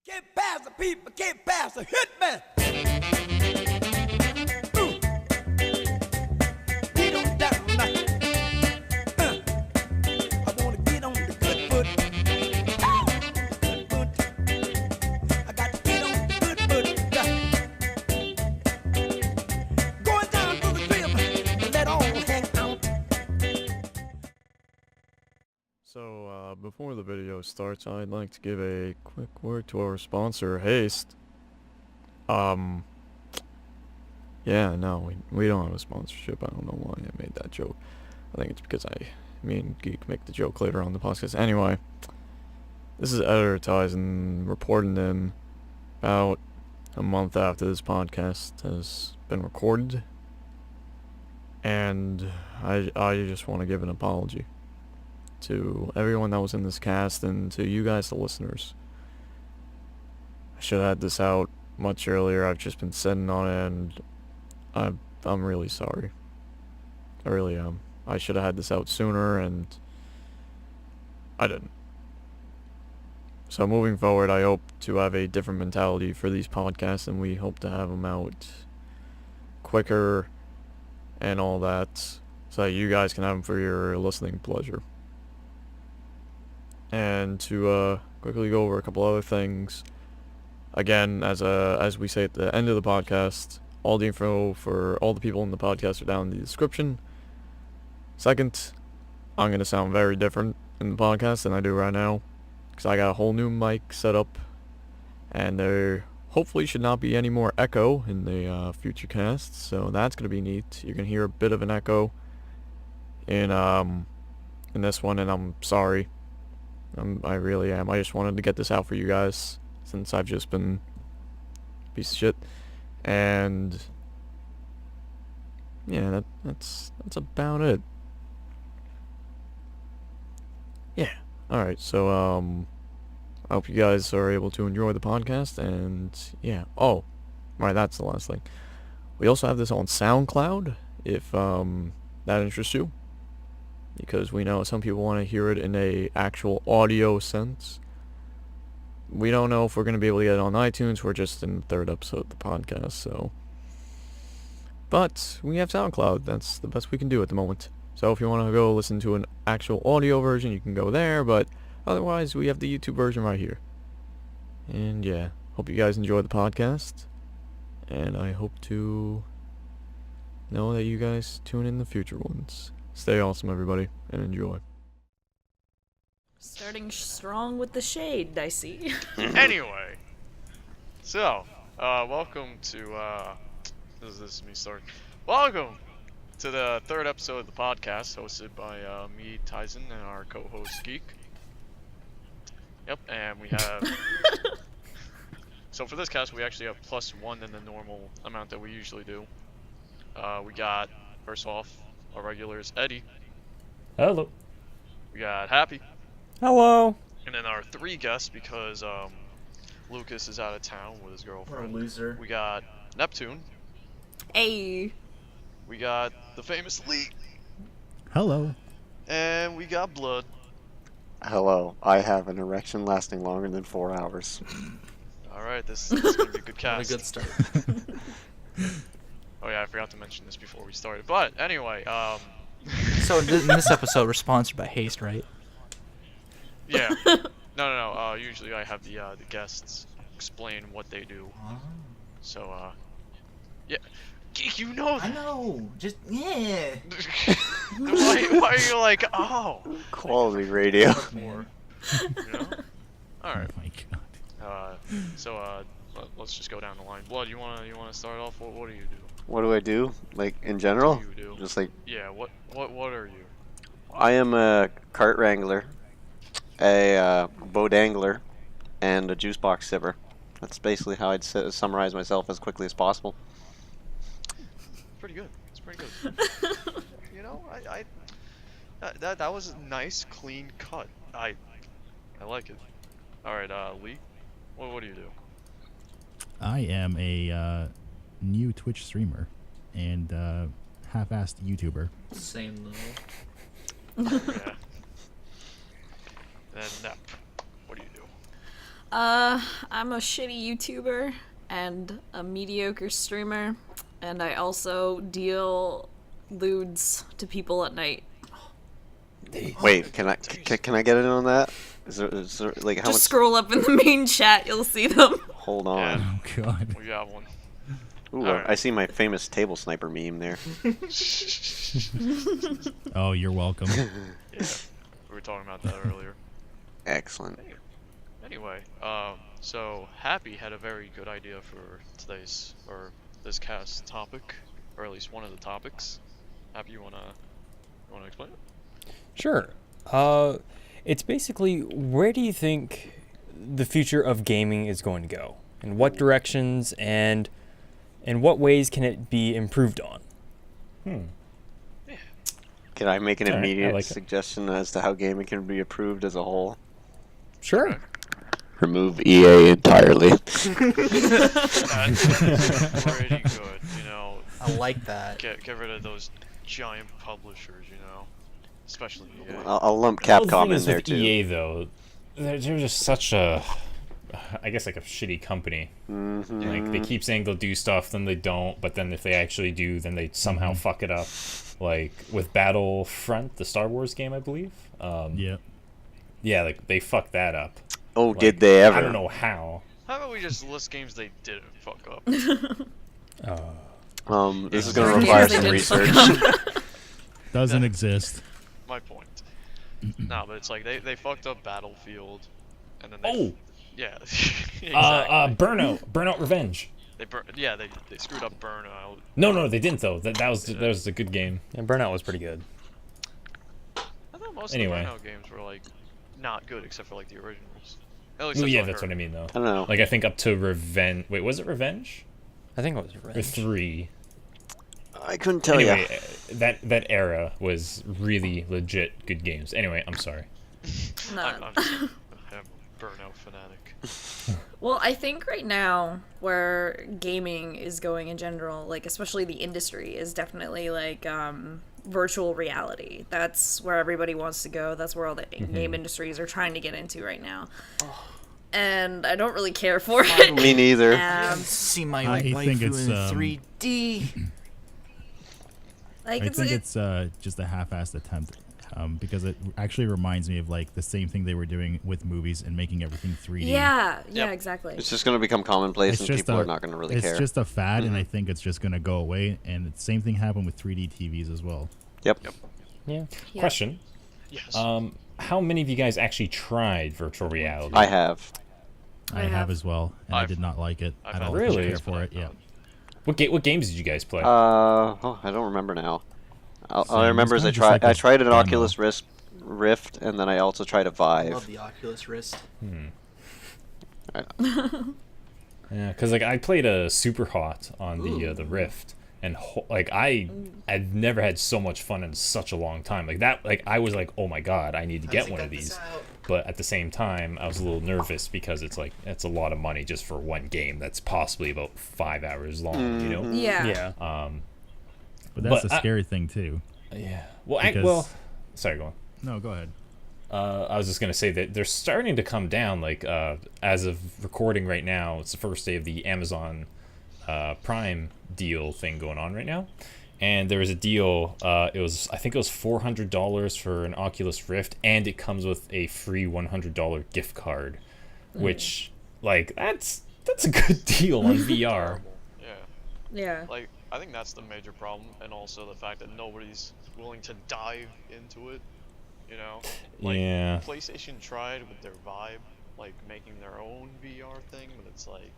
Can't pass the people, can't pass the hitman. Get on down now. I wanna get on the good foot. Good foot. I got to get on the good foot. Going down to the crib, let all hang out. So, before the video starts, I'd like to give a quick word to our sponsor, Haste. Yeah, no, we don't have a sponsorship. I don't know why I made that joke. I think it's because me and Geek make the joke later on the podcast. Anyway, this is Editor Tizen reporting in about a month after this podcast has been recorded. And I just want to give an apology to everyone that was in this cast and to you guys, the listeners. I should have had this out much earlier. I've just been sitting on it, and I'm really sorry. I really am. I should have had this out sooner, and I didn't. So moving forward, I hope to have a different mentality for these podcasts, and we hope to have them out quicker and all that, so that you guys can have them for your listening pleasure. And to quickly go over a couple other things. Again, as we say at the end of the podcast, all the info for all the people in the podcast are down in the description. Second, I'm going to sound very different in the podcast than I do right now, because I got a whole new mic set up, and there hopefully should not be any more echo in the future casts, so that's going to be neat. You're going to hear a bit of an echo in this one, and I'm sorry. I really am. I just wanted to get this out for you guys, since I've just been a piece of shit. And yeah, that's about it. Yeah. Alright, so I hope you guys are able to enjoy the podcast, and yeah. Oh, right, that's the last thing. We also have this on SoundCloud, if that interests you, because we know some people want to hear it in a actual audio sense. We don't know if we're going to be able to get it on iTunes. We're just in the third episode of the podcast, so. But we have SoundCloud. That's the best we can do at the moment. So if you want to go listen to an actual audio version, you can go there, but otherwise we have the YouTube version right here. And yeah, hope you guys enjoy the podcast, and I hope to know that you guys tune in the future ones. Stay awesome, everybody, and enjoy. Starting strong with the shade, I see. Anyway, so, welcome to, this is me starting. Welcome to the third episode of the podcast, hosted by, me, Tizen, and our co-host, Geek. Yep, and we have, so for this cast, we actually have +1 than the normal amount that we usually do. We got, first off, our regulars, Eddy. Hello. We got Happy. Hello. And then our 3 guests, because Lucas is out of town with his girlfriend. What a loser. We got Neptune. Hey. We got the famous Lee. Hello. And we got Blood. Hello. I have an erection lasting longer than 4 hours. Alright, this is going to be a good cast. What a good start. Oh yeah, I forgot to mention this before we started. But anyway, So in this episode, we're sponsored by Haste, right? yeah. No. Usually I have the guests explain what they do. So, yeah. Geek, you know that. I know. Just yeah. why are you like, oh? Quality radio. More, you know? Alright. Oh my god. Let's just go down the line. Blood, you wanna start off? What do you do? What do I do? Like, in general? What do you do? Just like, Yeah, what are you? I am a cart wrangler, a boat angler, and a juice box sipper. That's basically how I'd summarize myself as quickly as possible. Pretty good. It's pretty good. You know, that was a nice, clean cut. I like it. Alright, Lee, what do you do? I am a new Twitch streamer and half-assed YouTuber. Same though. Yeah. And Nep, what do you do? I'm a shitty YouTuber and a mediocre streamer, and I also deal lewds to people at night. Wait, can I get in on that? Is there like how Just much? scroll up in the main chat, you'll see them. Hold on. Oh god. We got one. Ooh, Alright. I see my famous table sniper meme there. Oh, you're welcome. Yeah, we were talking about that earlier. Excellent. Anyway, so Happy had a very good idea for today's, or this cast topic, or at least one of the topics. Happy, you wanna explain it? Sure. It's basically, where do you think the future of gaming is going to go? In what directions, and in what ways can it be improved on? Can I make an Alright, I immediate like it. suggestion as to how gaming can be improved as a whole? Sure. Remove EA entirely. That's pretty good, you know. I like that. Get rid of those giant publishers, you know. Especially EA. I'll lump Well, the thing Capcom in is there with too. EA though, they're just such a, I guess like a shitty company. Mm-hmm. Like they keep saying they'll do stuff, then they don't. But then if they actually do, then they somehow fuck it up. Like with Battlefront, the Star Wars game, I believe. Yeah. Yeah, like they fucked that up. Oh, Like, did they ever? I don't know how. How about we just list games they didn't fuck up? This is gonna Games require they some didn't fuck research. Doesn't exist. My point. No, but it's like they fucked up Battlefield, and then Oh, yeah, exactly. Burnout Revenge. They screwed up Burnout. No, they didn't though. That was a good game. And Burnout was pretty good. I thought most Anyway. of the Burnout games were like not good except for like the originals. At least Oh that's yeah, what that's heard. what I mean though. I don't know. Like I think up to Revenge. Wait, was it Revenge I think it was or Revenge. 3? I couldn't tell Anyway, you. that era was really legit good games. Anyway, I'm sorry. No. I'm just a Burnout fanatic. Well, I think right now where gaming is going in general, like especially the industry, is definitely like virtual reality. That's where everybody wants to go. That's where all the game industries are trying to get into right now. And I don't really care for it. Me neither. See my I think waifu it's, in 3D. Like I think it's just a half-assed attempt, because it actually reminds me of like the same thing they were doing with movies and making everything 3D. yeah, Yep. exactly. It's just gonna become commonplace, It's and just people a- are not gonna really It's care. just a fad, and I think it's just gonna go away. And the same thing happened with 3D TVs as well. Yep. Yeah. Yeah. Question. Yes. How many of you guys actually tried virtual reality? I have. I have. have as well, and I I've- did not like it I've at had all. Really? I didn't care for it. Yeah. What games did you guys play? I don't remember now. All Same. I remember It's is I kinda just tried. like I a tried an demo. Oculus Rift, and then I also tried a I love Vive. the Oculus Wrist. Yeah, because like I played a Super Hot on the Rift, and I'd never had so much fun in such a long time. Like that, like I was like, oh my god, I need to get one of these. But at the same time, I was a little nervous because it's like it's a lot of money just for one game that's possibly about 5 hours long. You know? Yeah. Yeah. But that's But the I- scary thing too. Yeah. Well, Because- sorry, go on. No, go ahead. I was just gonna say that they're starting to come down. Like as of recording right now, it's the first day of the Amazon Prime deal thing going on right now, and there was a deal. I think it was $400 for an Oculus Rift, and it comes with a free $100 gift card, which like that's a good deal on VR. Yeah. Yeah. Like, I think that's the major problem, and also the fact that nobody's willing to dive into it, you know? Like, Yeah. PlayStation tried with their Vibe, like, making their own VR thing, but it's like,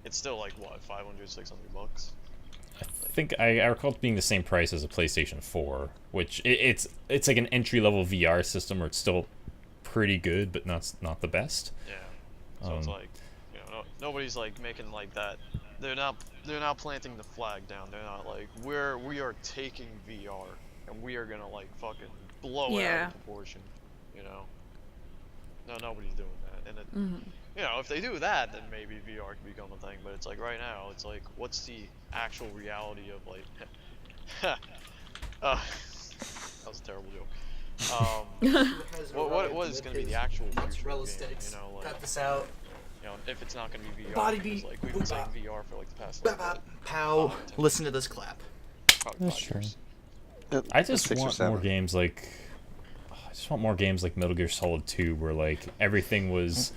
it's still like, what, 500, 600 bucks? I think I recall it being the same price as a PlayStation 4, which it's like an entry level VR system where it's still pretty good, but not the best. Yeah. So it's like, you know, nobody's like making like that. They're not planting the flag down. They're not like we are taking VR and we are gonna like fucking blow it out Yeah. of proportion. You know. No, nobody's doing that. And it, you know, if they do that, then maybe VR can become a thing. But it's like right now, it's like, what's the actual reality of like? That was a terrible joke. What is going to be the actual future of gaming, you know, like, Cut this out. You know, if it's not gonna be VR, Body because, beat. like we've been saying VR for like the past like, what, Pow. 10 Listen to this clap. probably That's 5 true. years. I just 6 or want 7. more games like. I just want more games like Metal Gear Solid 2, where like everything was.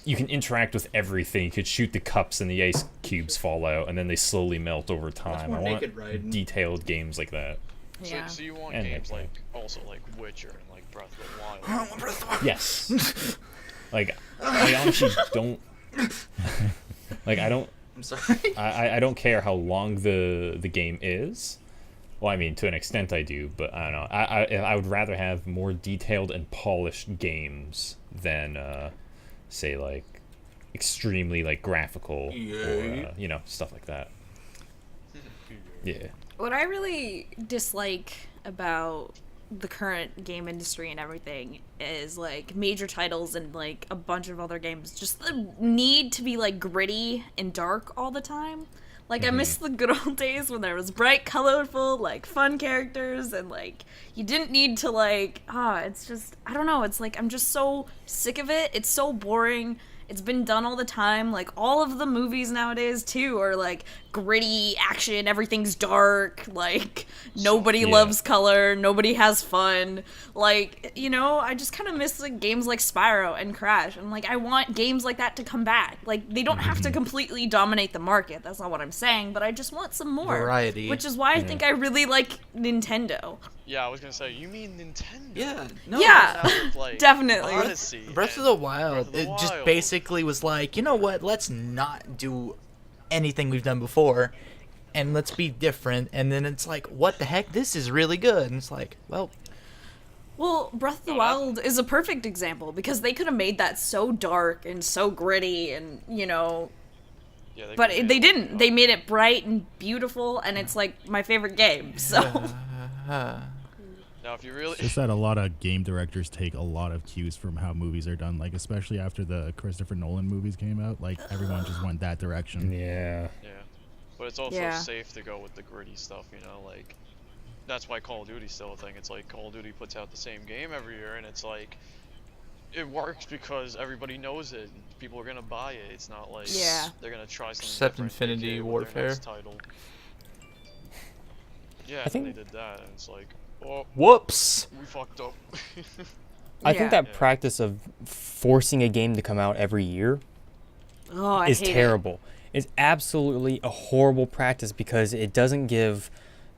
You can interact with everything. You could shoot the cups and the ice cubes fall out, and then they slowly melt over time. more I want naked riding. detailed games like that. Yeah. So you want And games Neptune. like also like Witcher and like Breath of the Wild. Yes. Like I honestly don't. Like I don't. I'm sorry. I don't care how long the game is. Well, I mean, to an extent I do, but I don't know. I would rather have more detailed and polished games than, say, like, extremely, like, graphical or, you know, stuff like that. Yeah. What I really dislike about the current game industry and everything is like major titles and like a bunch of other games, just the need to be like gritty and dark all the time. Like I miss the good old days when there was bright, colorful, like fun characters and like you didn't need to like it's just I don't know, it's like I'm just so sick of it. It's so boring. It's been done all the time. Like all of the movies nowadays too are like gritty action, everything's dark, like nobody loves color, nobody has fun. Like, you know, I just kind of miss like games like Spyro and Crash. And like I want games like that to come back. Like they don't have to completely dominate the market. That's not what I'm saying, but I just want some more Variety. Which is why I think I really like Nintendo. Yeah, I was gonna say, you mean Nintendo? Yeah. No. Yeah. With, like, Definitely. Odyssey Breath of and the Wild, Breath of the it just Wild. basically was like, you know what? Let's not do anything we've done before, and let's be different. And then it's like, what the heck? This is really good. And it's like, well, Breath of the Wild is a perfect example because they could have made that so dark and so gritty and, you know, Yeah, but could've they made it didn't. They made it bright and beautiful, and it's like my favorite game. So Now, if you really, It's just that a lot of game directors take a lot of cues from how movies are done, like especially after the Christopher Nolan movies came out. Like everyone just went that direction. Yeah. yeah, but it's also Yeah. safe to go with the gritty stuff, you know, like that's why Call of Duty's still a thing. It's like Call of Duty puts out the same game every year, and it's like it works because everybody knows it. And people are gonna buy it. It's not like Yeah. they're gonna try something Except different. Infinity They did with their Warfare. next title. Yeah, I think- they did that, and it's like, oh, whoops. we fucked up. I Yeah. think that Yeah. practice of forcing a game to come out every year I is hate it. terrible. It's absolutely a horrible practice because it doesn't give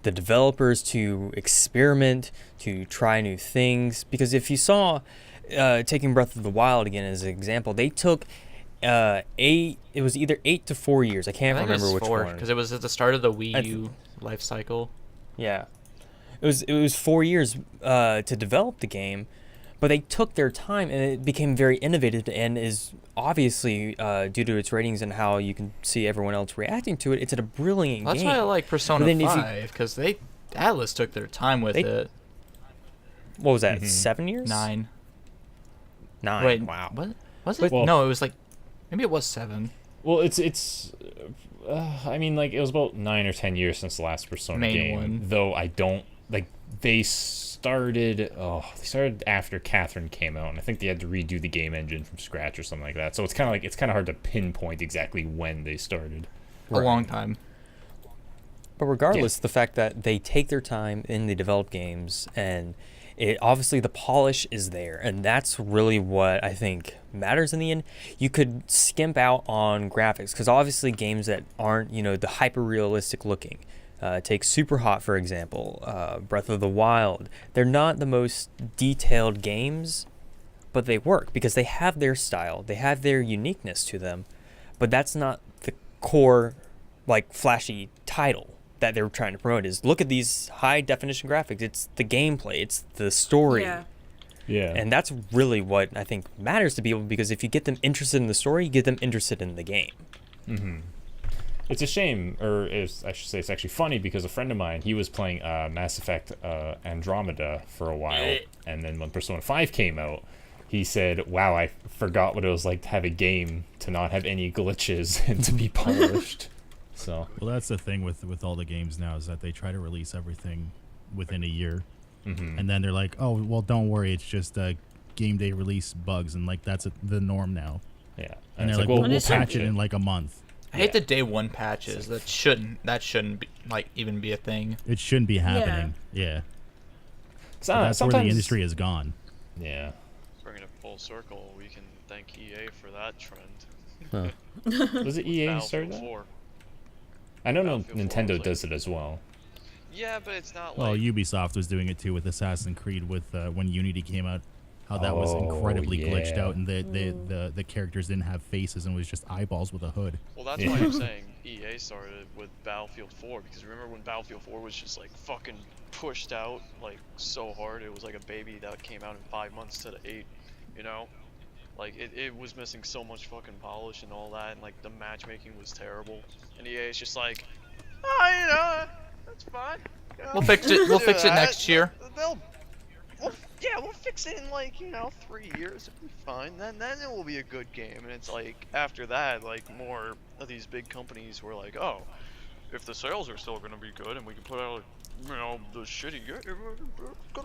the developers to experiment, to try new things. Because if you saw, taking Breath of the Wild again as an example, they took it was either 8 to 4 years. I can't remember which one. because it was at the start of the Wii I U life cycle. Yeah, it was 4 years to develop the game, but they took their time and it became very innovative and is obviously due to its ratings and how you can see everyone else reacting to it. It's a brilliant That's game. why I like Persona But then if you- 5, because Atlas took their time with They- it. What was that? 7 years? 9. 9. Wait, Wow. what was it? Well- No, it was like maybe it was 7. Well, it's. I mean, like it was about 9 or 10 years since the last Persona Main game. one. Though I don't like they started. Oh, they started after Catherine came out, and I think they had to redo the game engine from scratch or something like that. So it's kind of hard to pinpoint exactly when they started. A long time. But regardless, the fact that they take their time and they develop games, and it obviously the polish is there, and that's really what I think matters in the end. You could skimp out on graphics because obviously games that aren't the hyper realistic looking. Take Super Hot for example, Breath of the Wild. They're not the most detailed games, but they work because they have their style, they have their uniqueness to them. But that's not the core, like flashy title that they're trying to promote. Is look at these high definition graphics. It's the gameplay. It's the story. Yeah. Yeah. And that's really what I think matters to people because if you get them interested in the story, you get them interested in the game. It's a shame, or I should say it's actually funny because a friend of mine, he was playing Mass Effect Andromeda for a while, and then when Persona 5 came out, he said, wow, I forgot what it was like to have a game to not have any glitches and to be polished. So, Well, that's the thing with all the games now is that they try to release everything within a year, and then they're like, oh, well, don't worry, it's just game day release bugs, and like that's the norm now. Yeah. And it's they're like, well, we'll patch it it. in like a month. I hate the day one patches. That shouldn't be like even be a thing. It shouldn't be happening. Yeah. So, But that's where the sometimes- industry has gone. Yeah. Bringing it full circle, we can thank EA for that trend. Was it EA who started Battlefield that? 4. I don't know Battlefield 4 Nintendo was like- does it as well. Yeah, but it's not Well, like. Ubisoft was doing it too with Assassin's Creed with when Unity came out. How that was incredibly glitched yeah. out, and the characters didn't have faces and was just eyeballs with a hood. Well, that's why I'm saying EA started with Battlefield 4, because remember when Battlefield 4 was just like fucking pushed out like so hard? It was like a baby that came out in 5 months to the 8, you know? Like it was missing so much fucking polish and all that, and like the matchmaking was terrible. And EA is just like, oh, you know, that's fine. You know, We'll fix it. We'll do fix it that. next year. We'll fix it in like 3 years. It'll be fine. Then it will be a good game. And it's like after that, like more of these big companies were like, oh, if the sales are still gonna be good and we can put out, the shitty game,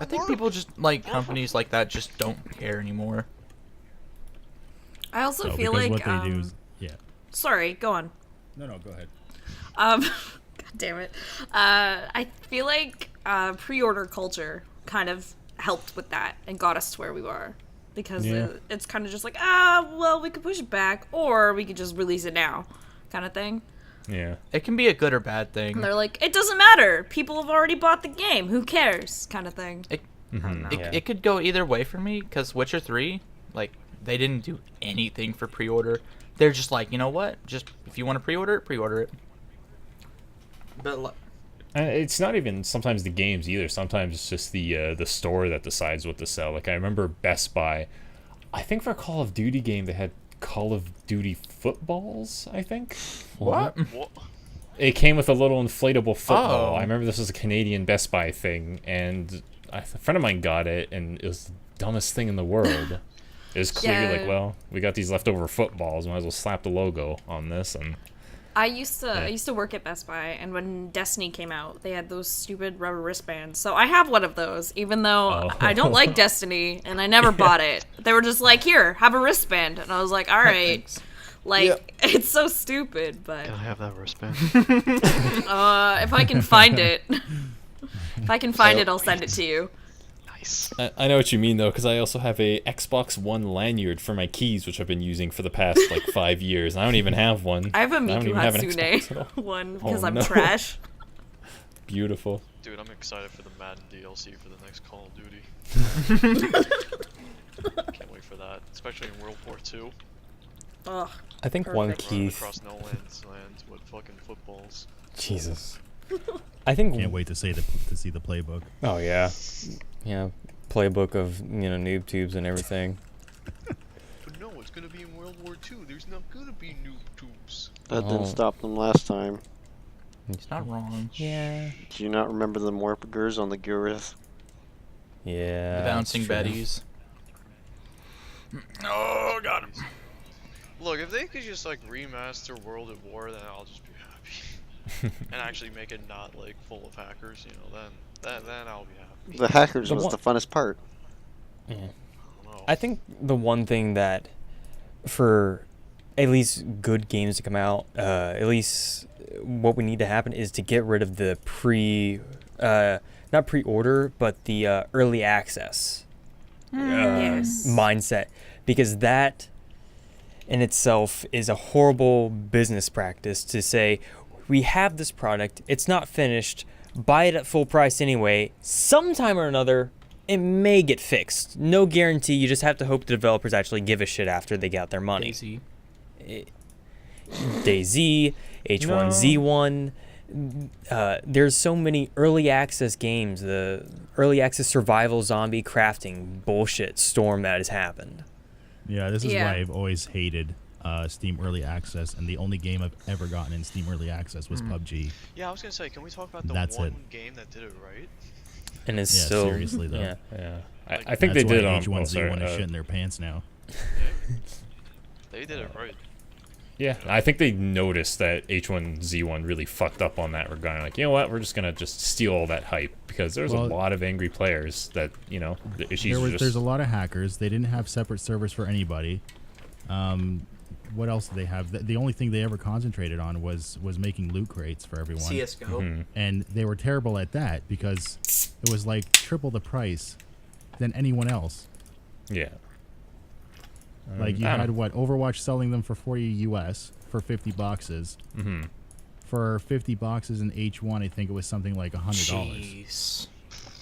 I think people just like companies like that just don't care anymore. I also So feel because like what they do is, yeah. sorry, go on. No, go ahead. God damn it. I feel like pre-order culture kind of helped with that and got us to where we were. Because it's kind of just like, well, we could push it back, or we could just release it now, kind of thing. Yeah. It can be a good or bad thing. And they're like, it doesn't matter. People have already bought the game. Who cares? Kind of thing. I don't know. It could go either way for me, because Witcher 3, like, they didn't do anything for pre-order. They're just like, you know what? Just, if you want to pre-order it. But It's not even sometimes the games either. Sometimes it's just the store that decides what to sell. Like I remember Best Buy, I think for a Call of Duty game they had Call of Duty footballs. I think. what? What? It came with a little inflatable football. Oh. I remember this was a Canadian Best Buy thing, and a friend of mine got it, and it was the dumbest thing in the world. It was clearly Yeah. like, well, we got these leftover footballs. Might as well slap the logo on this and. I used to work at Best Buy, and when Destiny came out, they had those stupid rubber wristbands. So I have one of those, even though I don't like Destiny, and I never bought it. They were just like, here, have a wristband. And I was like, all right. Like, it's so stupid, but Can I have that wristband? if I can find it, I'll send it to you. Nice. I know what you mean though, because I also have a Xbox One lanyard for my keys, which I've been using for the past like 5 years. And I don't even have one. I have a don't Miku even have an Hatsune Xbox at all. one because Oh, I'm no. trash. Beautiful. Dude, I'm excited for the Madden DLC for the next Call of Duty. Can't wait for that, especially in World War II. Ugh. I think one Perfect. Running key. across no man's land with fucking footballs. Jesus. I think. Can't wait to see the playbook. Oh yeah, yeah. Playbook of noob tubes and everything. But no, it's gonna be in World War II. There's not gonna be noob tubes. That Oh. didn't stop them last time. It's not wrong. Yeah. Do you not remember the Morpgers on the Gurith? Yeah. The bouncing that's true. Bettys. Oh, got him. Look, if they could just like remaster World at War, then I'll just be happy. And actually make it not like full of hackers, then I'll be happy. The hackers The was one- the funnest part. Yeah. I don't know. I think the one thing that, for at least good games to come out, at least what we need to happen is to get rid of the not pre-order, but the early access Yes. mindset, because that in itself is a horrible business practice to say, we have this product, it's not finished, buy it at full price anyway, sometime or another, it may get fixed. No guarantee, you just have to hope the developers actually give a shit after they got their money. Daisy. DayZ, H1Z1, there's so many early access games, the early access survival zombie crafting bullshit storm that has happened. Yeah, this is Yeah. why I've always hated Steam Early Access, and the only game I've ever gotten in Steam Early Access was PUBG. Yeah, I was gonna say, can we talk about the That's one it. game that did it right? And it's Yeah, still seriously, though. Yeah. Yeah. Like, I think That's they did why it on H1Z1 is shitting their pants now. They did it right. Yeah, I think they noticed that H1Z1 really fucked up on that regard. Like, you know what? We're just gonna just steal all that hype because there's a Well, lot of angry players that the issues were just. There's a lot of hackers. They didn't have separate servers for anybody. what else did they have? The only thing they ever concentrated on was making loot crates for everyone. CS:GO. And they were terrible at that because it was like triple the price than anyone else. Yeah. Like you I don't had know. what Overwatch selling them for 40 US for 50 boxes. Mm-hmm. For 50 boxes in H1, I think it was something like $100. Jeez.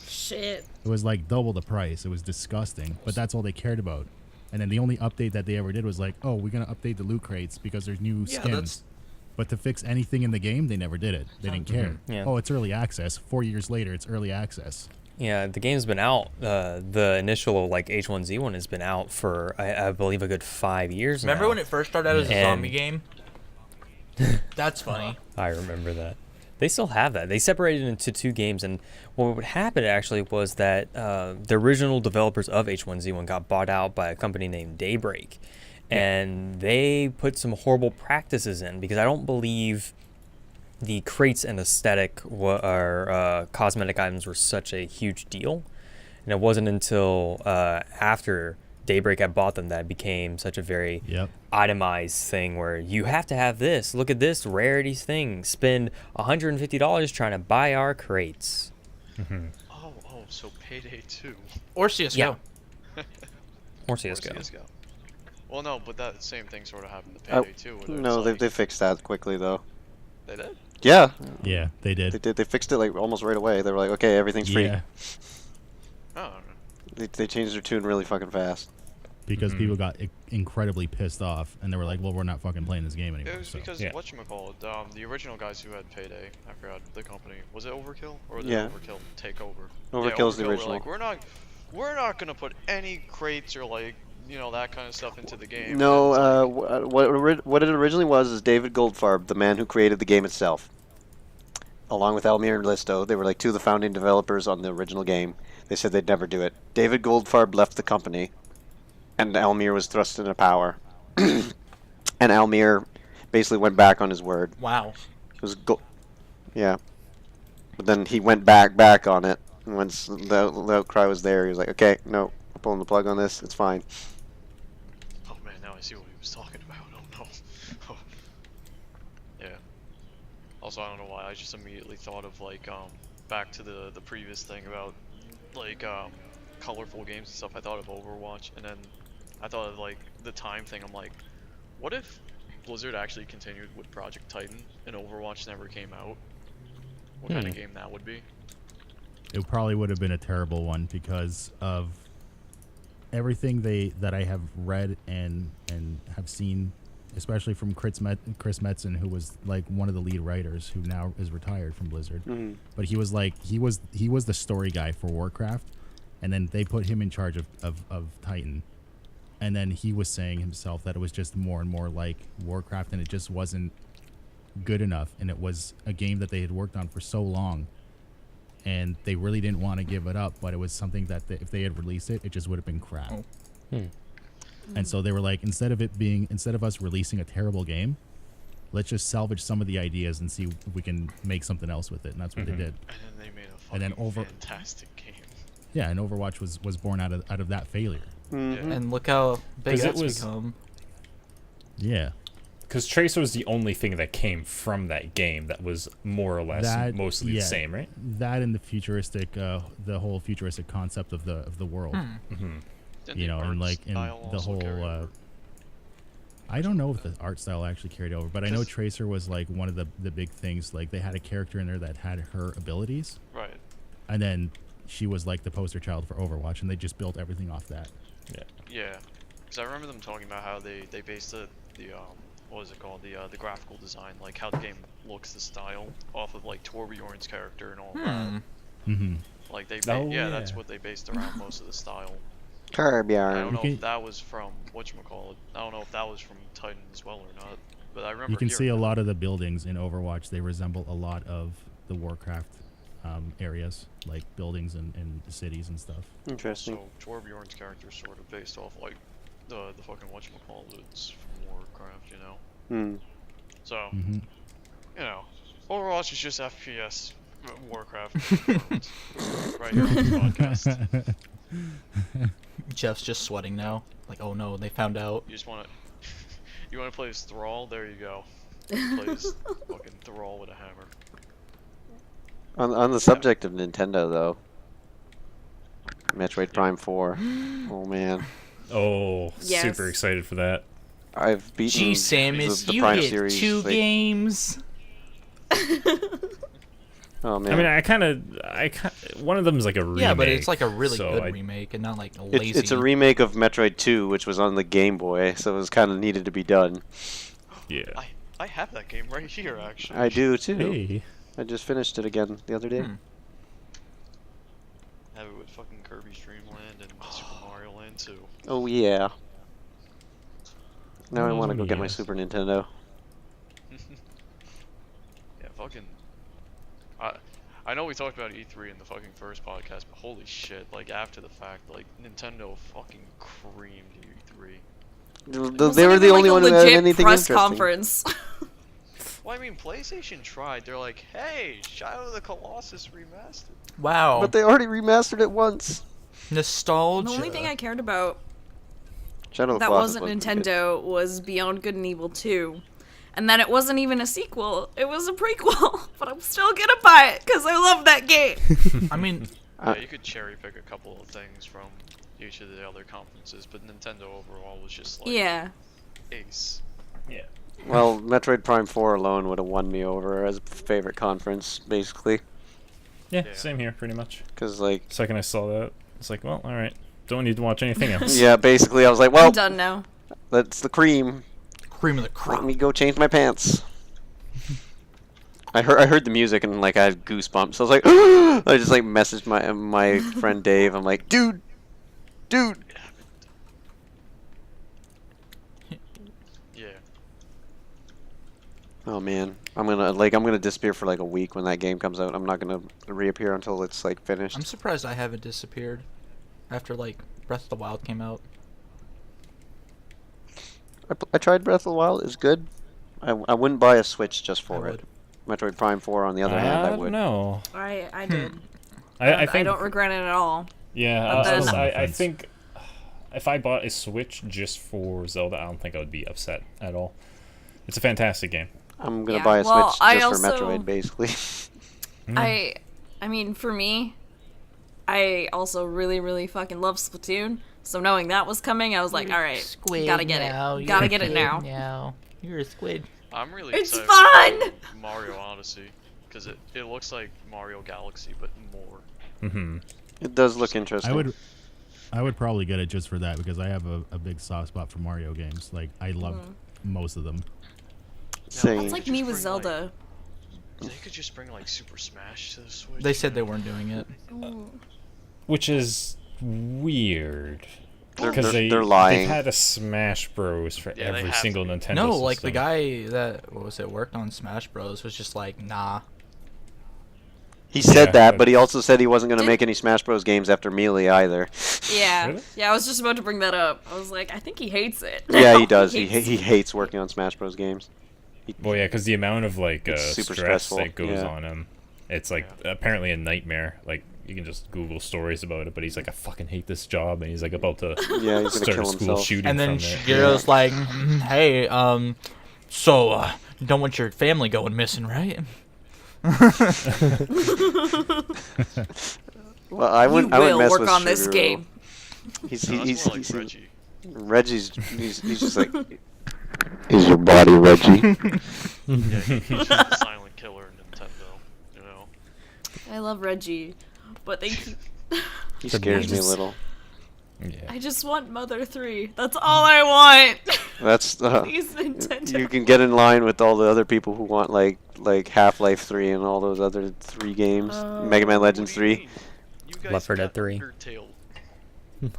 Shit. It was like double the price. It was disgusting, but that's all they cared about. And then the only update that they ever did was like, oh, we're going to update the loot crates because there's new Yeah, skins. that's But to fix anything in the game, they never did it. They didn't care. Yeah. Oh, it's early access. 4 years later, it's early access. Yeah, the game's been out. The initial like H1Z1 has been out for I believe a good 5 years now. Remember when it first started out as a And- zombie game? That's funny. I remember that. They still have that. They separated it into 2 games, and what would happen actually was that the original developers of H1Z1 got bought out by a company named Daybreak, and they put some horrible practices in because I don't believe the crates and aesthetic or cosmetic items were such a huge deal, and it wasn't until after Daybreak had bought them that it became such a very Yep. itemized thing where you have to have this. Look at this rarities thing. Spend $150 trying to buy our crates. Oh, so Payday 2. Or CS:GO. Yeah. Or CS:GO. Or CS:GO. Well, no, but that same thing sort of happened to Oh, Payday 2. Where no, like, they fixed that quickly though. They did? Yeah, Yeah, they did. they did. They fixed it like almost right away. They were like, okay, everything's free. Yeah, Oh, They changed their tune really fucking fast. because people got incredibly pissed off, and they were like, well, we're not fucking playing this game anymore. it was so. because Yeah. whatchamacallit, the original guys who had Payday, I forgot the company. Was it Overkill or did Yeah. Overkill take over? Overkill's the Overkill were original. Like, we're not gonna put any crates or like that kind of stuff into the game. No, And it's like, what it originally was is David Goldfarb, the man who created the game itself, along with Elmir and Listo. They were like 2 of the founding developers on the original game. They said they'd never do it. David Goldfarb left the company, and Elmir was thrust into power. And Elmir basically went back on his word. Wow. It was yeah. But then he went back on it. And once the outcry was there, he was like, okay, no, I'm pulling the plug on this. It's fine. oh man, now I see what he was talking about. Oh no. Oh. Yeah. Also, I don't know why I just immediately thought of like back to the previous thing about like colorful games and stuff. I thought of Overwatch, and then I thought of like the time thing. I'm like, what if Blizzard actually continued with Project Titan and Overwatch never came out? What kind of game that would be? It probably would have been a terrible one because of everything that I have read and have seen, especially from Chris Metzen, who was like one of the lead writers, who now is retired from Blizzard. But he was like he was the story guy for Warcraft, and then they put him in charge of Titan, and then he was saying himself that it was just more and more like Warcraft, and it just wasn't good enough, and it was a game that they had worked on for so long, and they really didn't want to give it up, but it was something that if they had released it just would have been crap. And so they were like, instead of us releasing a terrible game, let's just salvage some of the ideas and see if we can make something else with it, and that's what they did. And then they made a And then fucking fantastic game. Yeah, and Overwatch was born out of that failure. Yeah. And look how big 'Cause it that's was- become. Yeah. Because Tracer was the only thing that came from that game that was more or less mostly the same, right? That and the futuristic, the whole futuristic concept of the world. Didn't You the know, and art like in style the also whole. carry over? I don't know if the art style actually carried over, but I know Tracer was like one of the big things. Like they had a character in there that had her abilities, Right. and then she was like the poster child for Overwatch, and they just built everything off that. Yeah. Because I remember them talking about how they based the what was it called, the graphical design, like how the game looks, the style, off of like Torbjorn's character and all that. Mm-hmm. Like they Oh, that's yeah. what they based around most of the style. I Torbjorn. don't know You if can- that was from whatchamacallit. I don't know if that was from Titan as well or not. But I remember You can see a hearing lot of the buildings in Overwatch. They resemble a lot of the Warcraft areas, like buildings and cities and stuff. that. Interesting. So Torbjorn's character is sort of based off like the fucking whatchamacallits from Warcraft, you know? Hmm. So, Mm-hmm. you know, Overwatch is just FPS Warcraft right here on this podcast. Jeff's just sweating now. Like, oh no, they found out. You You want to play as Thrall? There you go. Play as fucking Thrall with a hammer. On the subject of Nintendo, though, Metroid Prime 4. Oh man, Oh, Yes. super excited for that. I've beaten Gee, Samus, the you Prime get series. 2 like- games. Oh man, I mean, I kind of, one of them's like a remake. Yeah, but it's like a really so good remake and not like a lazy. it's a remake of Metroid 2, which was on the Game Boy, so it was kind of needed to be done. Yeah. I have that game right here, actually. I do too. Hey. I just finished it again the other day. Have it with fucking Kirby's Dream Land and Super Mario Land 2. Oh yeah. Now I want to Oh, go get my yes. Super Nintendo. Yeah, fucking. I know we talked about E3 in the fucking first podcast, but holy shit! Like after the fact, like Nintendo fucking creamed E3. They were the only one who had anything press interesting. conference. Well, I mean, PlayStation tried. They're like, "Hey, Shadow of the Colossus remastered." Wow. But they already remastered it once. Nostalgia. The only thing I cared about Shadow of the that Colossus wasn't was pretty good. Nintendo was Beyond Good and Evil 2. And then it wasn't even a sequel, it was a prequel. But I'm still gonna buy it because I love that game. I mean, Yeah, you could cherry pick a couple of things from each of the other conferences, but Nintendo overall was just like Yeah. ace. Well, Metroid Prime 4 alone would have won me over as a favorite conference, basically. Yeah, Yeah. same here, pretty much. Because, like, Second I saw that, it's like, well, all right, don't need to watch anything else. yeah, basically I was like, I'm well, done now. that's the cream. cream of the Let crop. me go change my pants. I heard the music and like I had goosebumps. I was like, I just like messaged my friend Dave. I'm like, dude. Yeah. Oh man, I'm gonna disappear for like a week when that game comes out. I'm not gonna reappear until it's like finished. I'm surprised I haven't disappeared after like Breath of the Wild came out. I tried Breath of the Wild. It's good. I wouldn't buy a Switch just for I it. Metroid Prime 4, on the other hand, I don't would. know. I did. I think, I don't regret it at all. yeah, But then- I think if I bought a Switch just for Zelda, I don't think I would be upset at all. It's a fantastic game. I'm gonna Yeah, buy a well, Switch I just for also- Metroid, basically. I mean, for me, I also really, really fucking love Splatoon. So knowing that was coming, I was like, all right, gotta get it. Gotta get it now. Now you're a squid. I'm really It's excited fun! for Mario Odyssey because it looks like Mario Galaxy but more. Mm-hmm. It does look interesting. I would probably get it just for that because I have a big soft spot for Mario games. Like I love most of them. Same. That's like me with Zelda. They could just bring like Super Smash to the Switch. They said they weren't doing it. Which is weird. They're They've lying. had a Smash Bros for Yeah, they every have single to. Nintendo No, system. like the guy that worked on Smash Bros was just like, nah. He said Yeah, that, but- but he also said he wasn't going to Did- make any Smash Bros. Games after Melee either. Yeah. Really? Yeah, I was just about to bring that up. I was like, I think he hates it. Yeah, he does. He hates- hates working on Smash Bros. Games. Well, yeah, because the amount of like It's stress super stressful, that goes yeah. on him, it's like apparently a nightmare. Like you can just Google stories about it, but he's like, I fucking hate this job, and he's like about to Yeah, he's going to start a kill school himself. shooting And then from it. Shigeru's like, hey, so you don't want your family going missing, right? Well, I You wouldn't will mess work with on this Shigeru. game. He's No, that's more like Reggie. Reggie's just like, is your body Reggie? Yeah, he's just a silent killer in Nintendo. You know. I love Reggie, but they keep. He scares me a just- little. Yeah. I just want Mother 3. That's all I want. That's Please, Nintendo. you can get in line with all the other people who want like Half-Life 3 and all those other 3 games. Mega Man Legends What do you 3. mean? You guys Left 4 Dead got 3. Undertale.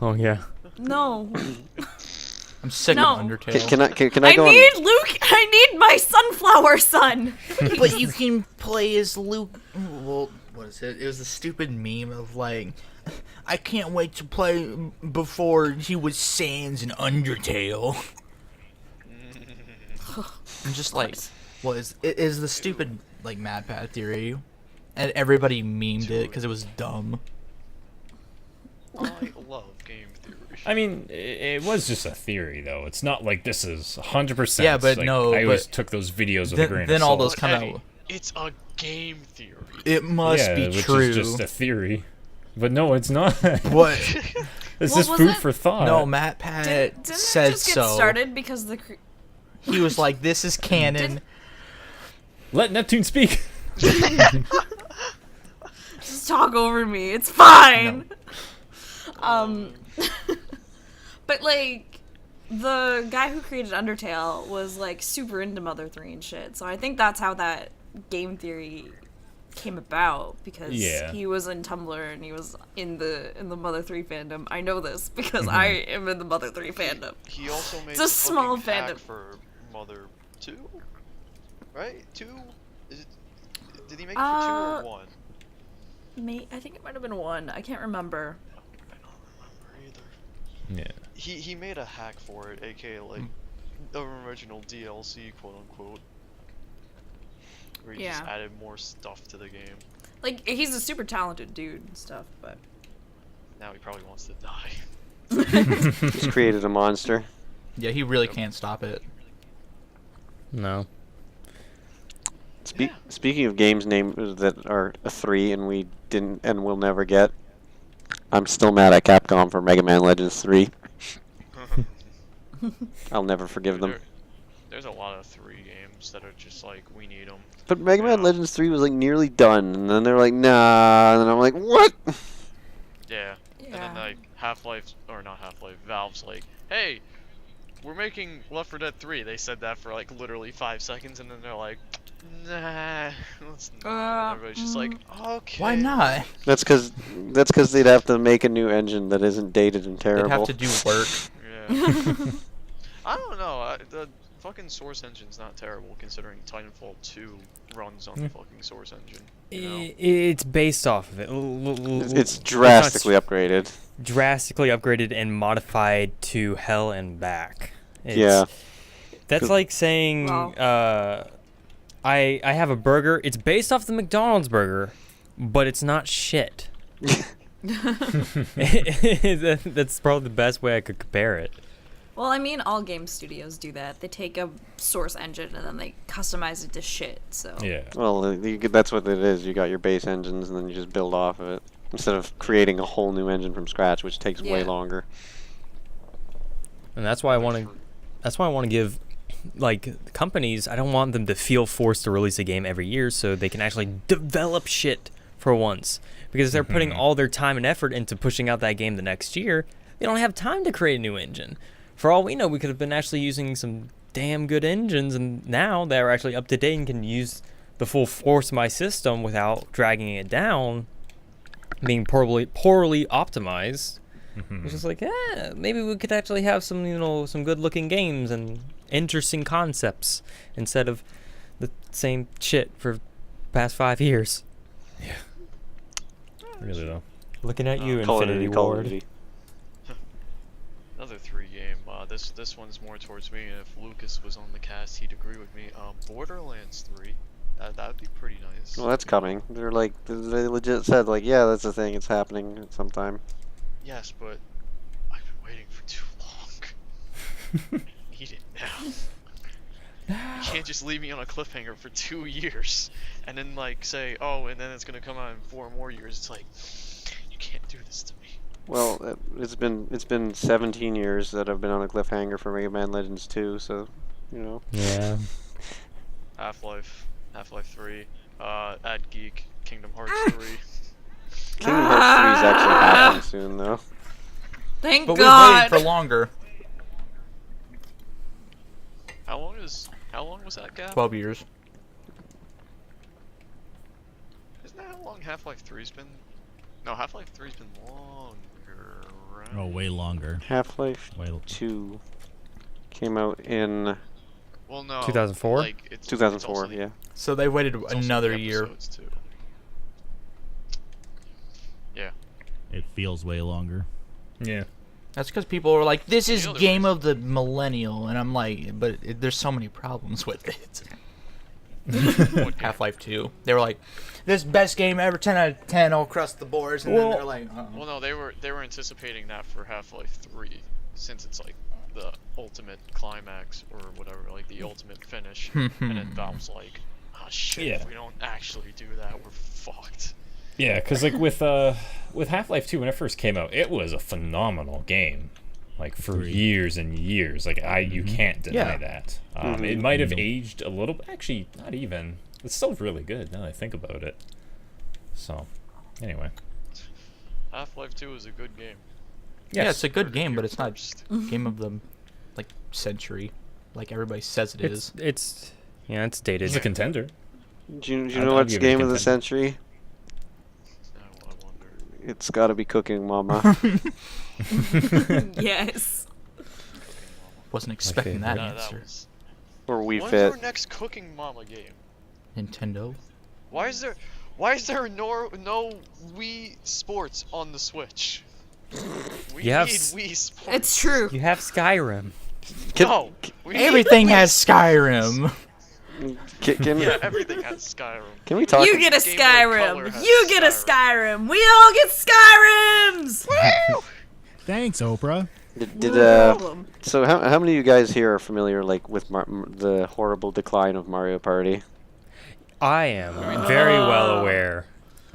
Oh yeah. No. I'm sick No. of Undertale. Can I I go? need Luke. I need my sunflower son. But you can play as Luke. Well, what is it? It was a stupid meme of like, I can't wait to play before he was Sans in Undertale. I'm just like, what is the stupid like MadPat theory, and everybody memed it because it was dumb. I love game theory. I mean, it was just a theory, though. It's not like this is 100%. Yeah, but like, no, I always but took those videos with a grain then of all salt. those come Eddie, out. it's a game theory. It must yeah, be which true. is just a theory. But no, it's not. What? It's Well, just was food it- for thought. No, Matt Pat Didn't said it just get so. started because the He was like, "This is canon." Let Neptune speak. just talk over me. It's fine. But like the guy who created Undertale was like super into Mother 3 and shit. So I think that's how that game theory came about, because Yeah. he was in Tumblr and he was in the Mother 3 fandom. I know this because I am in the Mother 3 fandom. He also made It's a the small fucking hack fandom. for Mother 2, right? 2? Is it? Did he make it for 2 or 1? I think it might have been 1. I can't remember. I don't remember either. Yeah. He made a hack for it, aka like the original DLC, quote unquote, where he just Yeah. added more stuff to the game. Like, he's a super talented dude and stuff, but Now he probably wants to die. Just created a monster. Yeah, he really can't stop it. No. Speaking of games named that are a 3 and we didn't and will never get, I'm still mad at Capcom for Mega Man Legends 3. I'll never forgive them. There's a lot of 3 games that are just like, we need them. But Mega Man Legends 3 was like nearly done, and then they're like, nah, and then I'm like, what? Yeah. And then Yeah. like Half-Life, or not Half-Life, Valve's like, hey, we're making Left 4 Dead 3. They said that for like literally 5 seconds, and then they're like, nah, let's not. And everybody's just like, okay. Why not? That's because they'd have to make a new engine that isn't dated and They'd terrible. have to do work. Yeah. I don't know. The fucking Source engine's not terrible considering Titanfall 2 runs on the fucking Source engine. You know? It's based off of it. It's drastically upgraded. Drastically upgraded and modified to hell and back. Yeah. That's like saying, Wow. I have a burger. It's based off the McDonald's burger, but it's not shit. That's probably the best way I could compare it. well, I mean, all game studios do that. They take a source engine and then they customize it to shit. So Yeah. Well, that's what it is. You got your base engines, and then you just build off of it instead of creating a whole new engine from scratch, which takes way Yeah. longer. And that's why I want to. That's why I want to give, like, companies. I don't want them to feel forced to release a game every year, so they can actually develop shit for once. Because if they're putting all their time and effort into pushing out that game the next year, they don't have time to create a new engine. For all we know, we could have been actually using some damn good engines, and now they're actually up to date and can use the full force of my system without dragging it down, being poorly optimized. It's just like, maybe we could actually have some, some good-looking games and interesting concepts instead of the same shit for past 5 years. Really though. Looking at you, Call of Infinity Duty, Call of Ward. Duty. Another 3 game. This one's more towards me, and if Lucas was on the cast, he'd agree with me. Borderlands 3. That'd be pretty nice. Well, that's coming. They're like, they legit said, like, yeah, that's the thing. It's happening at some time. Yes, but I've been waiting for too long. Need it now. You can't just leave me on a cliffhanger for 2 years and then like say, oh, and then it's gonna come out in 4 more years. It's like, you can't do this to me. Well, it's been 17 years that I've been on a cliffhanger for Mega Man Legends 2, so, you know. Yeah. Half-Life 3, Ad Geek, Kingdom Hearts 3. Kingdom Hearts 3 is actually happening soon, though. thank But we've God. waited for longer. How long was that gap? 12 years. Isn't that how long Half-Life 3's been? No, Half-Life 3's been longer, right? Oh, way longer. Half-Life Way 2 came out in Well, no. 2004? Like, it's 2004, also, yeah. So they waited it's also another the year. episodes, too. Yeah. It feels way longer. Yeah. That's because people are like, this is The other game reason- of the millennial. And I'm like, but there's so many problems with it. Half-Life 2. They were like, this best game ever, 10 out of 10 all across the boards, and then they're like, Well, no, they were anticipating that for Half-Life 3, since it's like the ultimate climax or whatever, like the ultimate finish, and then Valve's like, oh shit, if we don't actually do that, we're fucked. Yeah, because like with Half-Life 2 when it first came out, it was a phenomenal game, like for years and years. Like you can't deny that. It might have aged a little, actually not even. It's still really good now that I think about it. So, anyway. Half-Life 2 is a good game. yeah, it's a good game, but it's not First. game of the like century, like everybody says it is. It's dated. It's a contender. Do you I'd know what's give it a game of the contender. century? I wonder. It's got to be Cooking Mama. Yes. Wasn't expecting that favorite. That answer. was. Or We When's Fit. our next Cooking Mama game? Nintendo. Why is there no Wii Sports on the Switch? We You have need s- Wii Sports. It's true. You have Skyrim. No, we need Everything Wii has Sports. Skyrim. Can, Yeah, everything has Skyrim. can we talk? You get a Game Boy Color Skyrim. has You get a Skyrim. Skyrim. We all get Skyrims. Thanks, Oprah. Did No problem. so how many of you guys here are familiar like with the horrible decline of Mario Party? I am very well aware.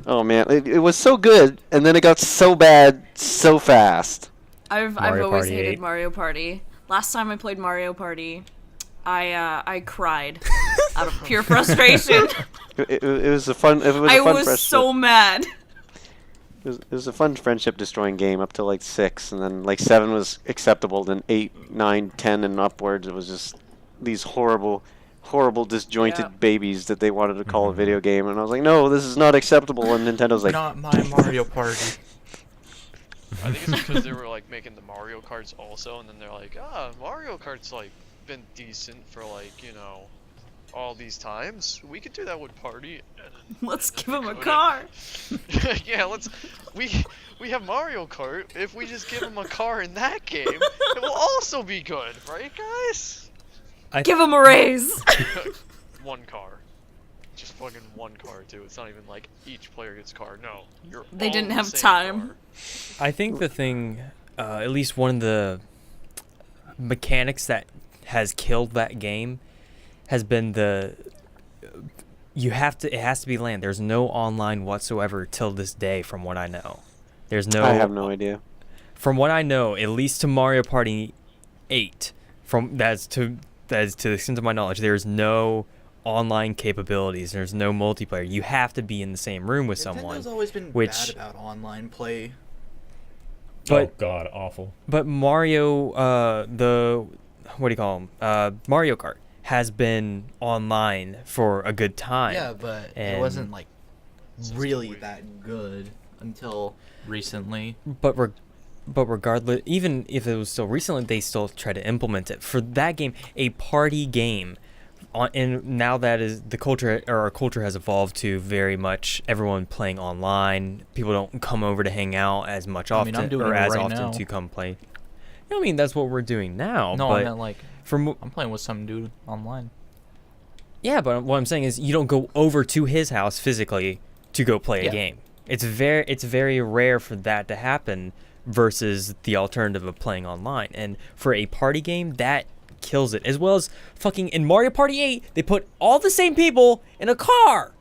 Oh man, it was so good, and then it got so bad so fast. I've Mario always Party hated 8. Mario Party. Last time I played Mario Party, I cried out of pure frustration. It was a fun. It was a I fun was friendship. so mad. It was a fun friendship destroying game up to like 6, and then like 7 was acceptable. Then 8, 9, 10, and upwards, it was just these horrible disjointed Yeah. babies that they wanted to call a video game, and I was like, no, this is not acceptable. And Nintendo's like, Not my Mario Party. I think it's because they were like making the Mario Karts also, and then they're like, Mario Kart's like been decent for like, you know, all these times. We could do that with Party. And then Let's give him a couldn't. car. Yeah, we have Mario Kart. If we just give him a car in that game, it will also be good, right, guys? Give him a raise. One car. Just fucking one car too. It's not even like each player gets a car. No, you're They all didn't in the have same time. car. I think the thing, at least one of the mechanics that has killed that game has been it has to be land. There's no online whatsoever till this day from what I know. There's no I have no idea. From what I know, at least to Mario Party 8, that's to the extent of my knowledge, there's no online capabilities. There's no multiplayer. You have to be in the same room with someone. Nintendo's always been which- bad about online play. But Oh god, awful. But Mario, what do you call them? Mario Kart has been online for a good time. Yeah, but it And- wasn't like really that good until recently. But regardless, even if it was still recently, they still try to implement it for that game, a party game. And now that is the culture, or our culture has evolved to very much everyone playing online. People don't come over to hang out as much I mean, I'm often, doing or it as right often now. to come play. I mean, that's what we're doing now. No, but I meant like from I'm playing with some dude online. yeah, but what I'm saying is you don't go over to his house physically to go play Yeah. a game. It's very rare for that to happen versus the alternative of playing online. And for a party game, that kills it. As well as fucking in Mario Party 8, they put all the same people in a car.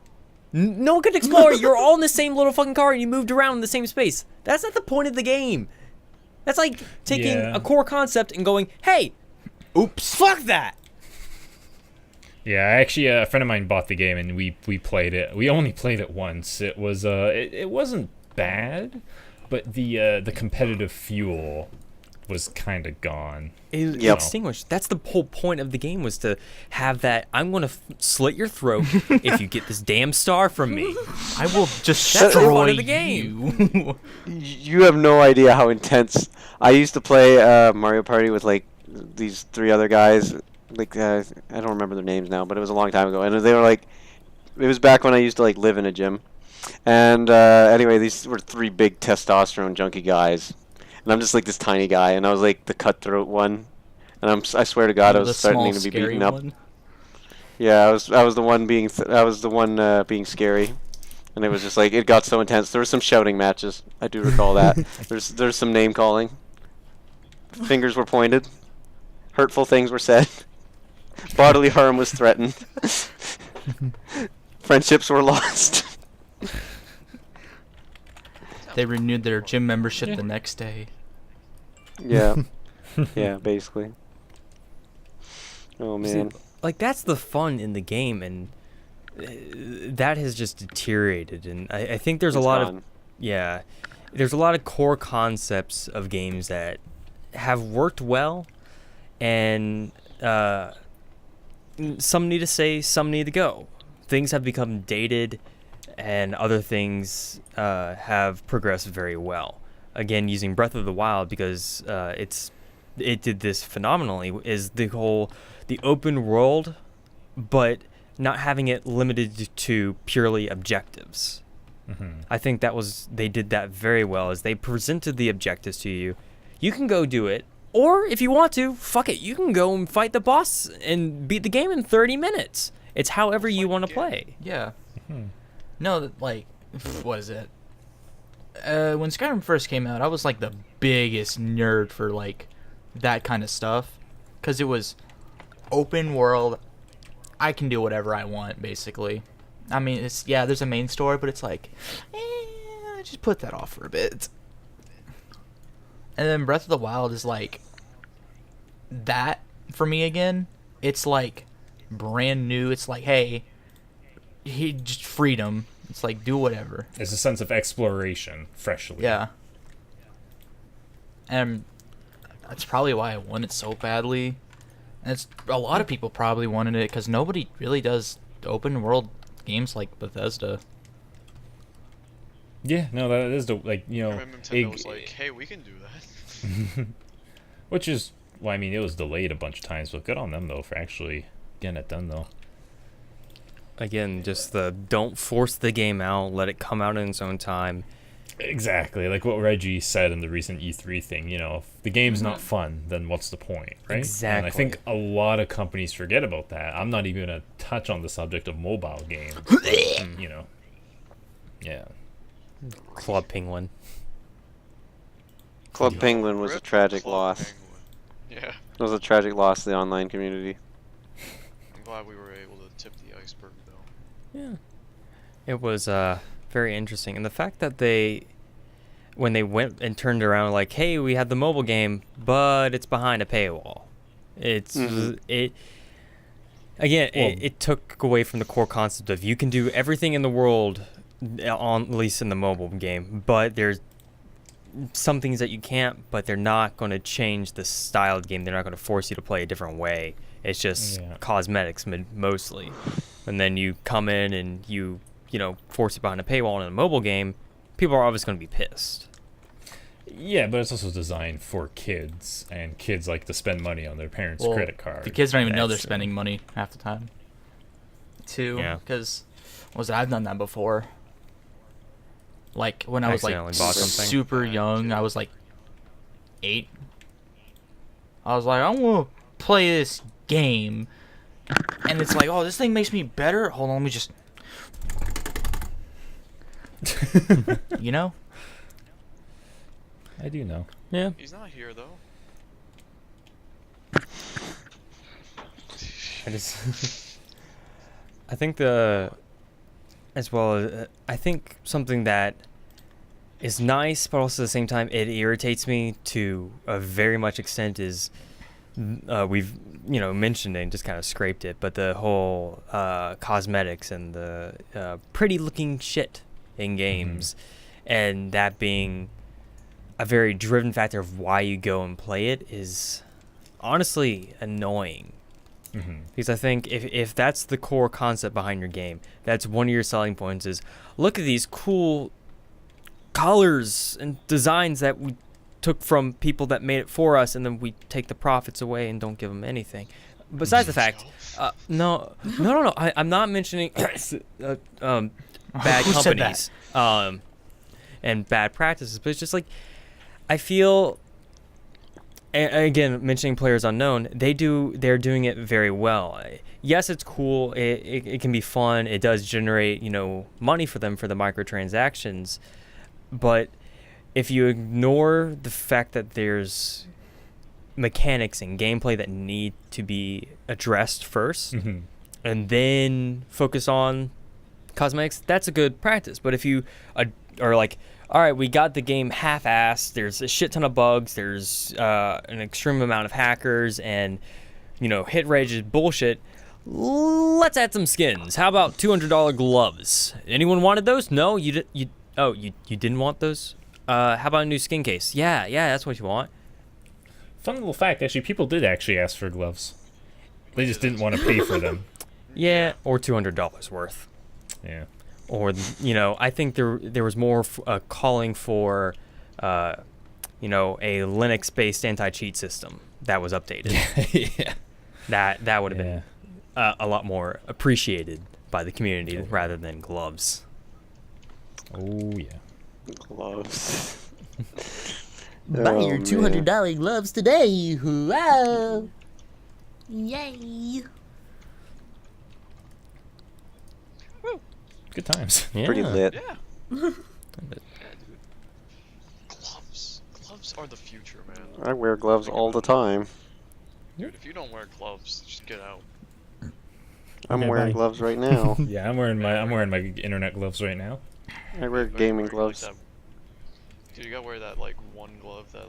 No one could explore. You're all in the same little fucking car and you moved around in the same space. That's not the point of the game. That's like taking Yeah. a core concept and going, hey, Oops. fuck that. Yeah, actually, a friend of mine bought the game and we played it. We only played it once. It was it wasn't bad, but the competitive fuel was kind of gone. Yep. Extinguished. That's the whole point of the game, was to have that. I'm going to slit your throat if you get this damn star from me. I will That's the destroy fun of the game. you. You have no idea how intense. I used to play Mario Party with like these 3 other guys. Like I don't remember their names now, but it was a long time ago, and they were like, it was back when I used to like live in a gym. And anyway, these were 3 big testosterone junkie guys, and I'm just like this tiny guy, and I was like the cutthroat one, and I swear to God, I The was starting small, to be scary beaten up. one. Yeah, I was the one being being scary, and it was just like it got so intense. There were some shouting matches. I do recall that. There's some name calling. Fingers were pointed. Hurtful things were said. Bodily harm was threatened. Friendships were lost. They renewed their gym membership the next day. Yeah. Yeah, basically. Oh man. See, like that's the fun in the game, and that has just deteriorated. And I think there's a It's lot gone. of there's a lot of core concepts of games that have worked well, and some need to stay, some need to go. Things have become dated, and other things have progressed very well. Again, using Breath of the Wild because it did this phenomenally, is the open world, but not having it limited to purely objectives. I think they did that very well, as they presented the objectives to you. You can go do it, or if you want to, fuck it, you can go and fight the boss and beat the game in 30 minutes. It's however you want to play. Yeah. No, like, what is it? When Skyrim first came out, I was like the biggest nerd for like that kind of stuff, because it was open world. I can do whatever I want, basically. I mean, there's a main story, but it's like, just put that off for a bit. And then Breath of the Wild is like that for me again. It's like brand new. It's like, hey, just freedom. It's like, do whatever. There's a sense of exploration, freshly. Yeah. And that's probably why I want it so badly. And it's a lot of people probably wanted it because nobody really does open world games like Bethesda. Yeah, no, that is I remember Nintendo was like, hey, we can do that. Which is, well, I mean, it was delayed a bunch of times, but good on them, though, for actually getting it done, though. Again, just don't force the game out, let it come out in its own time. Exactly, like what Reggie said in the recent E3 thing, if the game's not fun, then what's the point, right? Exactly. And I think a lot of companies forget about that. I'm not even going to touch on the subject of mobile games, but, yeah. Club Penguin. Club Penguin was a Rip tragic Club loss. Penguin. Yeah. It was a tragic loss to the online community. I'm glad we were able to tip the iceberg, though. Yeah. It was very interesting. And the fact that when they went and turned around like, hey, we had the mobile game, but it's behind a paywall. It took away from the core concept of you can do everything in the world, at least in the mobile game, but there's some things that you can't, but they're not going to change the style of the game. They're not going to force you to play a different way. It's just cosmetics mostly. And then you come in and you force it behind a paywall in a mobile game, people are obviously going to be pissed. Yeah, but it's also designed for kids, and kids like to spend money on their parents' credit card. The kids don't even know they're That's true. spending money half the time. Too. Yeah. Because, I've done that before. Like, when I was like Accidentally bought something. super young, I was like 8. I was like, I want to play this game. And it's like, oh, this thing makes me better? Hold on, let me just... I do know. Yeah. He's not here, though. I think I think something that is nice, but also at the same time it irritates me to a very much extent is we've mentioned it and just kind of scraped it, but the whole cosmetics and the pretty looking shit in games, and that being a very driven factor of why you go and play it is honestly annoying. Because I think if that's the core concept behind your game, that's one of your selling points is, look at these cool colors and designs that we took from people that made it for us, and then we take the profits away and don't give them anything. Besides the fact, no, I'm not mentioning bad Who said companies and bad practices, but it's just like, I feel again, mentioning Players Unknown, they're doing it very well. Yes, it's cool. It can be fun. It does generate, money for them for the microtransactions. But if you ignore the fact that there's mechanics and gameplay that need to be addressed first, and then focus on cosmetics, that's a good practice. But if you are like, all right, we got the game half-assed, there's a shit ton of bugs, there's an extreme amount of hackers, and hit rate is bullshit, let's add some skins. How about $200 gloves? Anyone wanted those? No, you didn't want those? How about a new skin case? Yeah, that's what you want. Fun little fact, actually, people did actually ask for gloves. They just didn't want to pay for them. Yeah, or $200 worth. Yeah. Or, I think there was more calling for, a Linux-based anti-cheat system that was updated. Yeah. That would have been a lot more appreciated by the community rather than gloves. Oh, yeah. Gloves. Buy your $200 gloves today. Wow. Yay. Good times. Yeah. Pretty lit. Yeah. Yeah, dude. Gloves are the future, man. I wear gloves all the time. If you don't wear gloves, just get out. I'm Okay, wearing bye. gloves right now. Yeah, I'm wearing my internet gloves right now. I wear gaming gloves. Dude, you gotta wear that like one glove that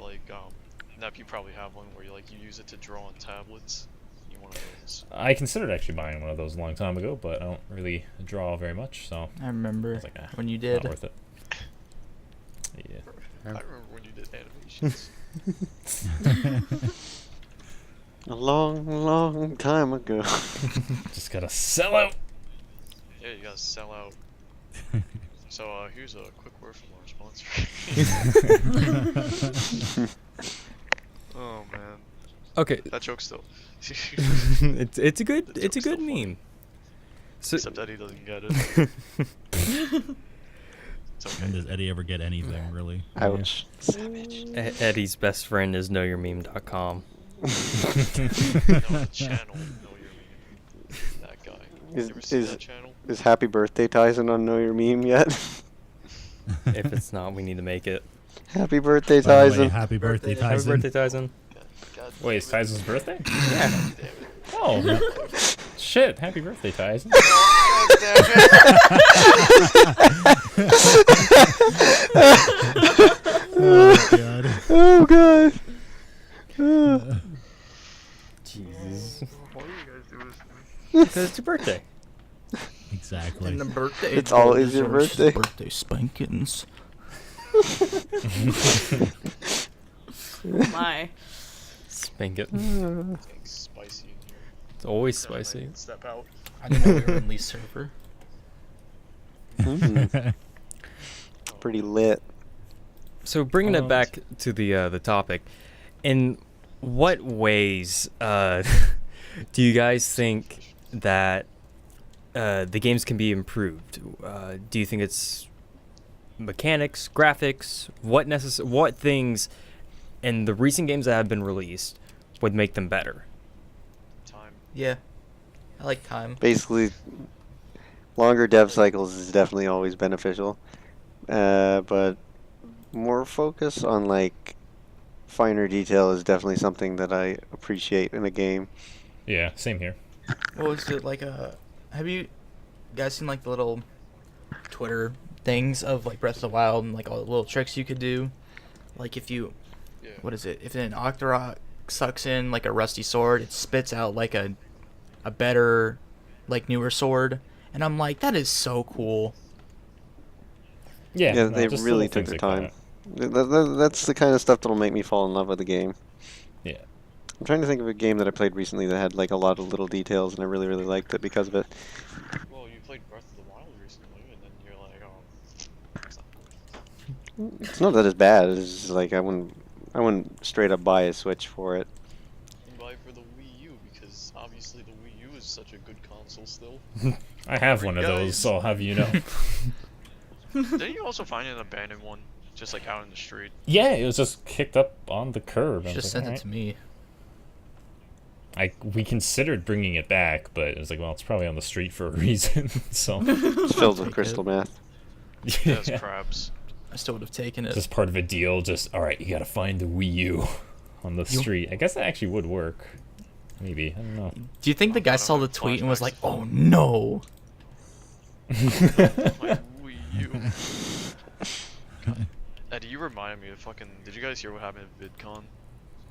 that you probably have one where you use it to draw on tablets. You want one of those. I considered actually buying one of those a long time ago, but I don't really draw very much, so I remember was like, when you not did. worth it. Yeah. I remember when you did animations. A long, long time ago. Just gotta sell out. Yeah, you gotta sell out. So here's a quick word from our sponsor. Oh man, Okay, that joke still. it's a good That joke's still funny. meme. So, Except Eddie doesn't get it. It's When okay. does Eddie ever get anything, really? Ouch. Eddie's best friend is knowyourmeme.com. No, the channel. Know Your Meme. That guy. Is- You ever see is- that channel? Is Happy Birthday Tizen on Know Your Meme yet? If it's not, we need to make it. Happy birthday, By the way, Tizen. happy birthday, Happy Tizen. birthday, Tizen. God Wait, it's damn it. Tizen's birthday? Yeah. God damn it. Oh, shit! Happy birthday, Tizen. God damn it. Oh, God. Oh god. Jesus. Why do you guys do this to me? Because it's your birthday. Exactly. And the birthday. It's always your birthday. Birthday spankings. My. Spank it. It's getting spicy in here. It's always Never mind, spicy. Step out. I didn't know we were in Lee's server. Pretty lit. So bringing it back to the topic, in what ways do you guys think that the games can be improved? Do you think it's mechanics, graphics, what things in the recent games that have been released would make them better? Time. Yeah. I like time. Basically, longer dev cycles is definitely always beneficial. But more focus on like finer detail is definitely something that I appreciate in a game. Yeah, same here. What was it like? Have you guys seen like the little Twitter things of like Breath of the Wild and like all the little tricks you could do? Like if you, Yeah. what is it? If an Octorok sucks in like a rusty sword, it spits out like a better, like newer sword, and I'm like, that is so cool. Yeah, Yeah, no, they just really little took their things like time. That's the kind of stuff that'll make me fall in love with a game. that. Yeah. I'm trying to think of a game that I played recently that had like a lot of little details, and I really, really liked it because of it. Well, you played Breath of the Wild recently, and then you're like, oh, that's not cool. It's not that it's bad. It's just like I wouldn't straight up buy a Switch for it. You buy it for the Wii U because obviously the Wii U is such a good console still. I have Sorry, one of those, guys. so I'll have you know. Didn't you also find an abandoned one Just like out in the street. Yeah, it was just kicked up on the curb. I was Just like, send it to me. we considered bringing it back, but it was like, well, it's probably on the street for a reason. So It's filled with crystal meth. Yeah, it's crabs. I still would have taken it. just part of a deal. Just all right, you gotta find the Wii U on the street. I guess that actually would work. Maybe, I don't know. Do you think the guy saw the tweet and was like, "Oh no"? My Wii U. Eddie, you reminded me of fucking. Did you guys hear what happened at VidCon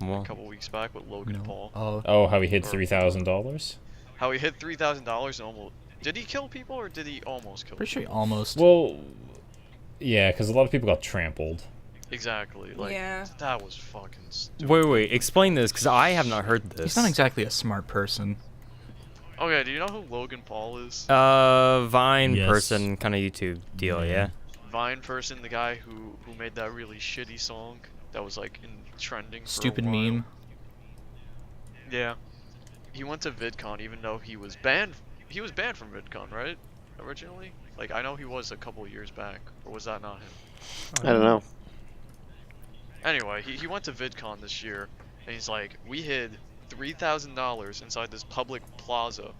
a couple weeks back with Logan Paul? Oh, how he hit $3,000? How he hit $3,000 and almost. Did he kill people or did he almost kill Pretty sure he people? almost. Well, yeah, because a lot of people got trampled. Exactly. Like, Yeah. that was fucking stupid. Wait, explain this, because I have not heard this. He's not exactly a smart person. Okay, do you know who Logan Paul is? Vine Yes. person kind of YouTube deal, yeah. Vine person, the guy who made that really shitty song that was like in trending for Stupid a while. meme. Yeah. He went to VidCon even though he was banned. He was banned from VidCon, right? Originally? Like, I know he was a couple years back. Or was that not him? I don't know. Anyway, he went to VidCon this year, and he's like, we hid $3,000 inside this public plaza,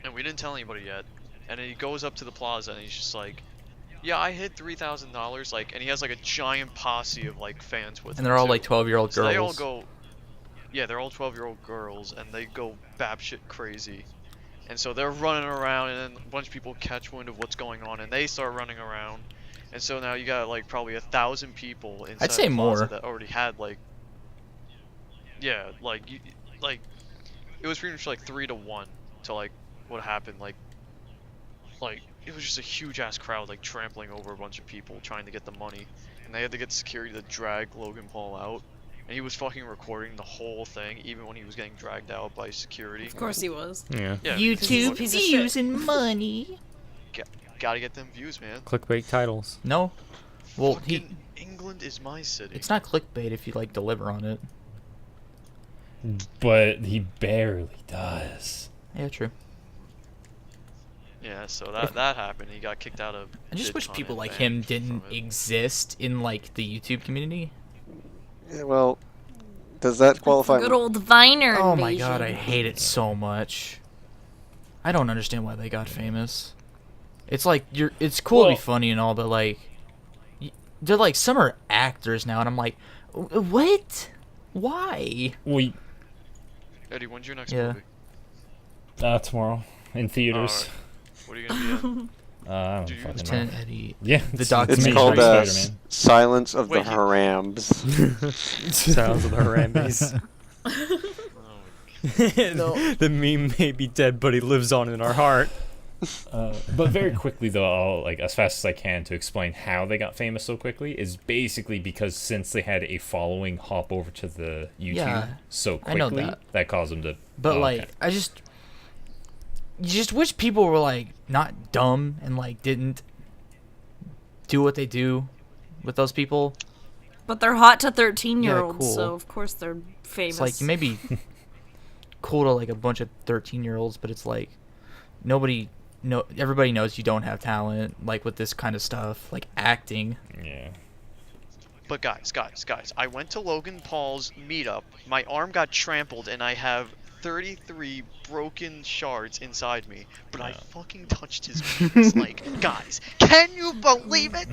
and we didn't tell anybody yet. And then he goes up to the plaza, and he's just like, yeah, I hid $3,000, like, and he has like a giant posse of like fans with him. And they're all too. like 12-year-old So girls. they all go, yeah, they're all 12-year-old girls, and they go batshit crazy. And so they're running around, and then a bunch of people catch wind of what's going on, and they start running around. And so now you got like probably 1,000 people inside I'd say the plaza more. that already had like, yeah, like it was pretty much like 3-1 to like what happened. Like it was just a huge ass crowd like trampling over a bunch of people trying to get the money, and they had to get security to drag Logan Paul out. And he was fucking recording the whole thing, even when he was getting dragged out by security. Of course he was. Yeah. Yeah, because he's fucking- Piece of shit. and money. Gotta get them views, man. Clickbait titles. No. Well, Fucking England is my city. it's not clickbait if you like deliver on it. But he barely does. Yeah, true. Yeah, so that happened. He got kicked out of. I just wish VidCon people and like banned him from didn't it. exist in like the YouTube community. Yeah, well, does that qualify? Good old Viner Oh invasion. my god, I hate it so much. I don't understand why they got famous. It's like it's cool to be Well- funny and all, but like they're like some are actors now, and I'm like, what? Why? We Eddie, when's your next Yeah. movie? tomorrow in theaters. What are you gonna be in? I don't Do you- fucking know. Lieutenant Eddie. Yeah, The It's documentary. called Spider-Man. Silence of Wait, the you- Harambs. Sounds of the Harambees. Oh, The meme may be dead, but he lives on in our heart. But very quickly though, I'll like as fast as I can to explain how they got famous so quickly is basically because since they had a following hop over to the YouTube Yeah, so I know quickly, that. caused them to. But oh, like, okay. you just wish people were like not dumb and like didn't do what they do with those people. But they're hot to 13-year-olds, cool. so of course they're famous. It's like maybe cool to like a bunch of 13-year-olds, but it's like everybody knows you don't have talent like with this kind of stuff, like acting. Yeah. But guys, I went to Logan Paul's meetup. My arm got trampled, and I have 33 broken shards inside me. But I fucking touched his penis. Like, guys, can you believe it?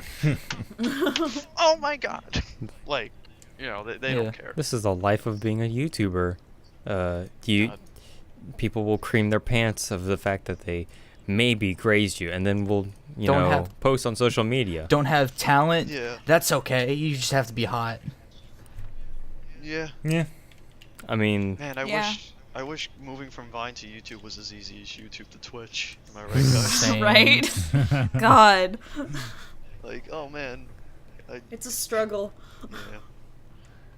Oh my god. Like, you know, they Yeah. don't care. This is the life of being a YouTuber. God. People will cream their pants of the fact that they maybe grazed you, and then will Don't have- post on social media. Don't have talent. Yeah. That's okay. You just have to be hot. Yeah. Yeah. I mean, Man, Yeah. I wish moving from Vine to YouTube was as easy as YouTube to Twitch. Am I right, guys? Same. right? God. Like, oh man. It's a struggle. Yeah.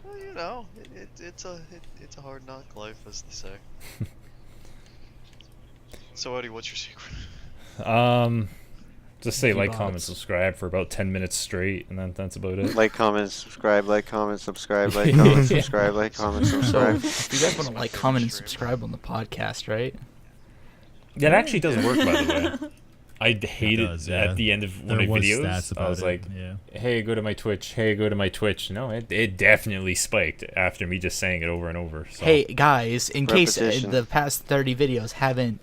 Well, you know, it's a hard knock life, as they say. So Eddie, what's your secret? Just say like, Bots. comment, subscribe for about 10 minutes straight, and then that's about it. Like, comment, subscribe, like, comment, subscribe, like, comment, subscribe, like, comment, So subscribe. if you guys want to like, comment, and subscribe on the podcast, right? That actually doesn't work, by the way. I hated does, yeah. at the end of one There of my was videos. stats about I was it, like, yeah. "Hey, go to my Twitch. Hey, go to my Twitch." No, it definitely spiked after me just saying it over and over. So. Hey guys, in case Repetition. the past 30 videos haven't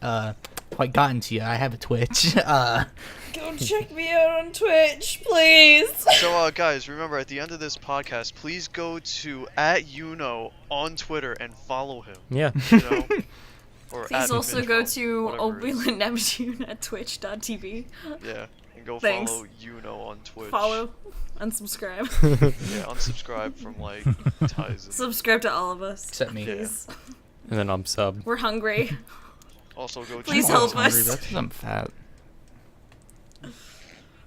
quite gotten to you, I have a Twitch. Go check me out on Twitch, please. So, guys, remember at the end of this podcast, please go to @Uno on Twitter and follow him. Yeah. You know? Or Please also @Minitron, go to whatever it is. awhile Neptune at twitch.tv. Yeah, and go Thanks. follow Uno on Twitch. Follow, unsubscribe. Yeah, unsubscribe from like Tizen. Subscribe to all of us. Except me. Please. And then I'm sub. We're hungry. Also go. Please check out- help us. That's 'cause I'm fat.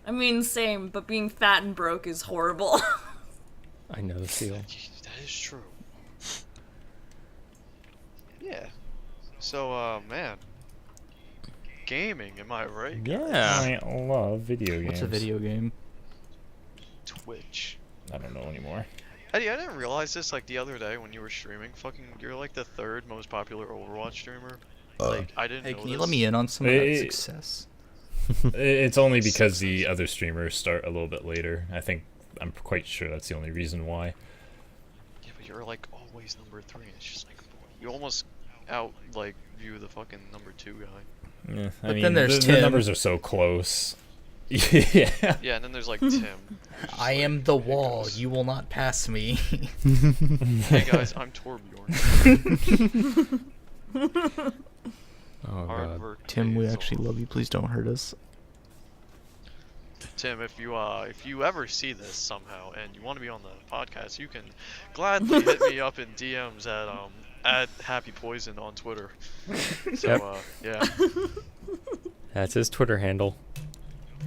I mean, same, but being fat and broke is horrible. I know the feel. That is true. Yeah. So, man. Gaming, am I right? Yeah. I love video games. What's a video game? Twitch. I don't know anymore. Eddie, I didn't realize this like the other day when you were streaming. Fucking, you're like the 3rd most popular Overwatch streamer. Like, I didn't Hey, know can you this. let me in on some of that Hey. success? It's only because the other streamers start a little bit later. I'm quite sure that's the only reason why. Yeah, but you're like always number 3. It's just like you almost out like view the fucking number 2 guy. Yeah, I But mean, then there's the Tim. numbers are so close. Yeah. Yeah, and then there's like Tim. who's just I like, am the "Hey, wall. guys." You will not pass me. Hey guys, I'm Torbjorn. Oh Hard god. work Tim, we pays actually off. love you. Please don't hurt us. Tim, if you ever see this somehow and you want to be on the podcast, you can gladly hit me up in DMs at HappyPoision on Twitter. So yeah, That's his Twitter handle.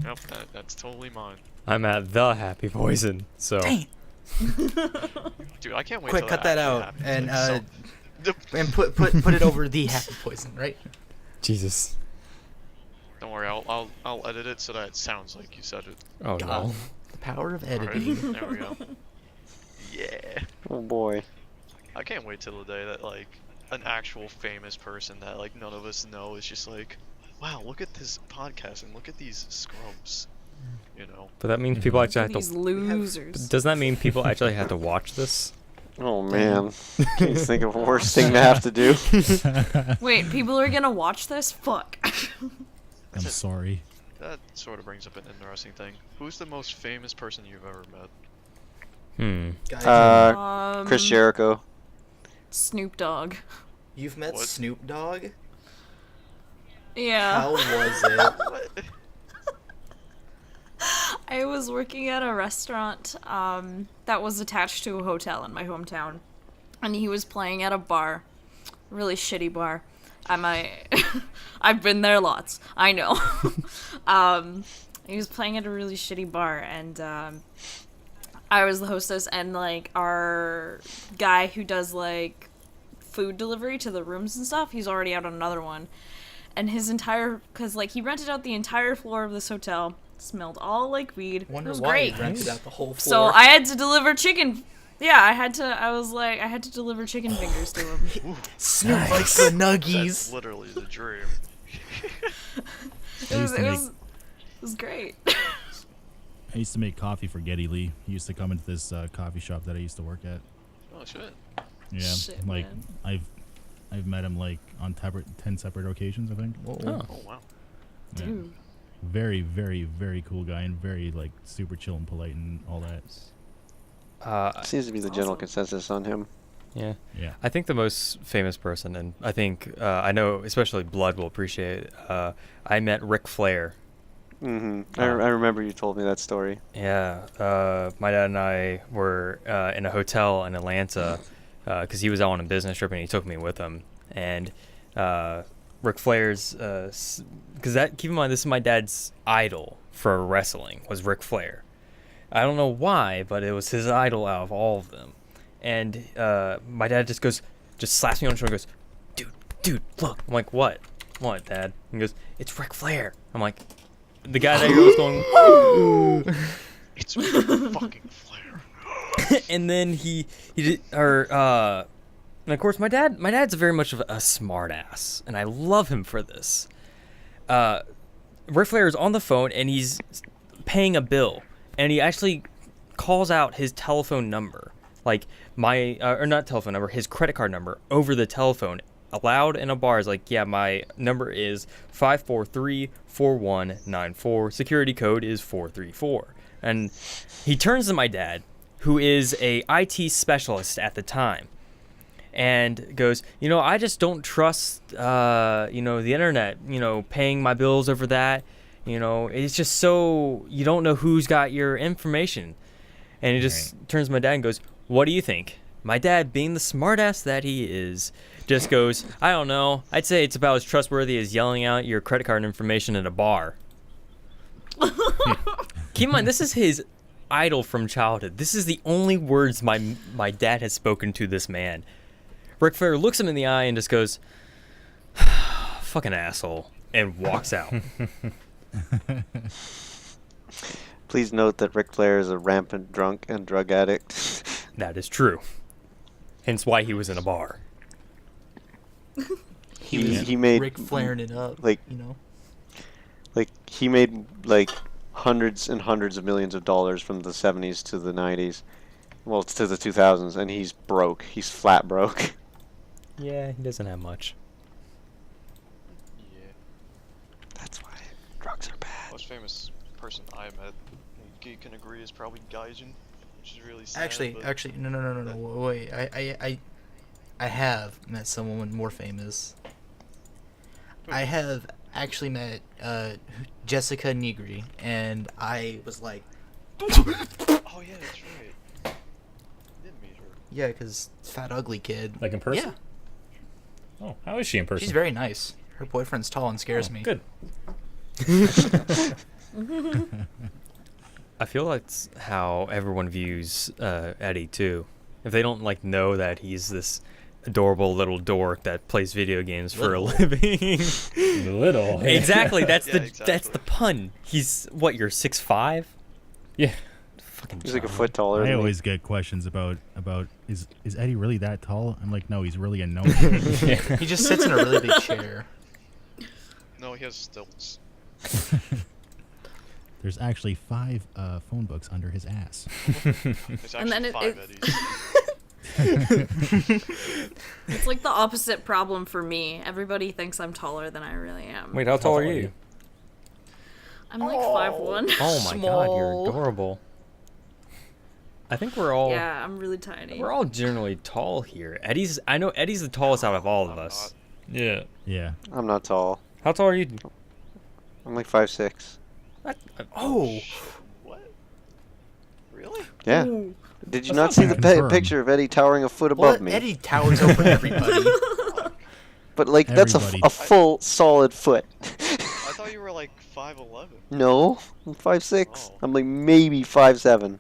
yep, that's totally mine. I'm at the HappyPoision. So Dang. Dude, I can't wait. Quick, till cut that actually out happens. and Like, and put it over the happy poison, right? Jesus. don't worry, I'll edit it so that it sounds like you said it. Oh God. no. The power of Alright, editing. there we go. Yeah. Oh boy. I can't wait till the day that like an actual famous person that like none of us know is just like, wow, look at this podcast and look at these scrubs. You know. But that means people actually have These to. losers. Does that mean people actually have to watch this? Oh man. Can you think of a worse thing to have to do? Wait, people are gonna watch this? Fuck. I'm sorry. That sort of brings up an interesting thing. Who's the most famous person you've ever met? Hmm. Chris Jericho. Snoop Dogg. You've met What? Snoop Dogg? Yeah. How was it? What? I was working at a restaurant that was attached to a hotel in my hometown, and he was playing at a bar, really shitty bar. I've been there lots. I know. He was playing at a really shitty bar, and I was the hostess, and like our guy who does like food delivery to the rooms and stuff, he's already out on another one, and because like he rented out the entire floor of this hotel. Smelled all like weed. Wonder it was why great. you rented out the whole So floor. I had to deliver chicken. Yeah, I had to deliver chicken fingers to him. Snoop likes the That's nuggies. literally the dream. It was great. I used to make coffee for Geddy Lee. He used to come into this coffee shop that I used to work at. Oh shit. Yeah, Shit, like man. I've met him like on 10 separate occasions, I think. Oh. Oh wow. Yeah. Dude. Very, very, very cool guy and very like super chill and polite and all that. Seems to be the general Awesome. consensus on him. Yeah. Yeah. I think the most famous person, and I think I know especially Blood will appreciate it. I met Ric Flair. Mm-hmm. I remember you told me that story. Yeah. My dad and I were in a hotel in Atlanta because he was out on a business trip and he took me with him. And Ric Flair's, because keep in mind, this is my dad's idol for wrestling, was Ric Flair. I don't know why, but it was his idol out of all of them. And my dad just slaps me on the shoulder and goes, dude, look. I'm like, what, Dad? And he goes, it's Ric Flair. I'm like, the guy that was going, woo! It's fucking Flair. And then he did, and of course my dad's very much of a smart ass, and I love him for this. Ric Flair is on the phone and he's paying a bill, and he actually calls out his telephone number, like or not telephone number, his credit card number over the telephone, aloud in a bar. Is like, yeah, my number is 543-4194. Security code is 434. And he turns to my dad, who is a IT specialist at the time, and goes, I just don't trust, the internet, paying my bills over that. It's just so you don't know who's got your information. And he just turns to my dad and goes, what do you think? My dad, being the smartass that he is, just goes, I don't know. I'd say it's about as trustworthy as yelling out your credit card information at a bar. Keep in mind, this is his idol from childhood. This is the only words my dad has spoken to this man. Ric Flair looks him in the eye and just goes, fucking asshole, and walks out. Please note that Ric Flair is a rampant drunk and drug addict. That is true. Hence why he was in a bar. He made Ric Flairing it up, like he made like hundreds and hundreds of millions of dollars from the 70s to the 90s, well, to the 2000s, and he's broke. He's flat broke. Yeah, he doesn't have much. Yeah. That's why drugs are bad. Most famous person I met, you can agree, is probably Gaijin, which is really sad. Actually, no. Wait, I have met someone more famous. I have actually met Jessica Nigri, and I was like, oh yeah, that's right. I did meet her. yeah, because fat ugly kid. Like in person? Yeah, Oh, how is she in person? she's very nice. Her boyfriend's tall and scares me. Good. I feel that's how everyone views Eddy too. If they don't know that he's this adorable little dork that plays video games for a living. Little. Exactly. That's Yeah, that's the pun. He's what? You're 6'5"? Yeah. Fucking. He's like a giant. foot taller. I than me. always get questions about is Eddy really that tall? I'm like, no, he's really a gnome. He just sits in a really big chair. No, he has stilts. There's actually 5 phone books under his ass. It's And then actually it- 5 Eddies. It's like the opposite problem for me. Everybody thinks I'm taller than I really am. Wait, how tall are you? I'm like 5'1". Oh my god, you're Small. adorable. I think we're all Yeah, I'm really tiny. we're all generally tall here. I know Eddy's the tallest out of all of us. Yeah. Yeah. I'm not tall. How tall are you? I'm like 5'6". Oh, What? Really? Yeah. Ooh. Did you That's not not see the confirmed. picture of Eddy towering a foot Well, above me? Eddy towers over everybody. But like that's Everybody. a full solid foot. I thought you were like 5'11". No, I'm 5'6". Oh. I'm like maybe 5'7".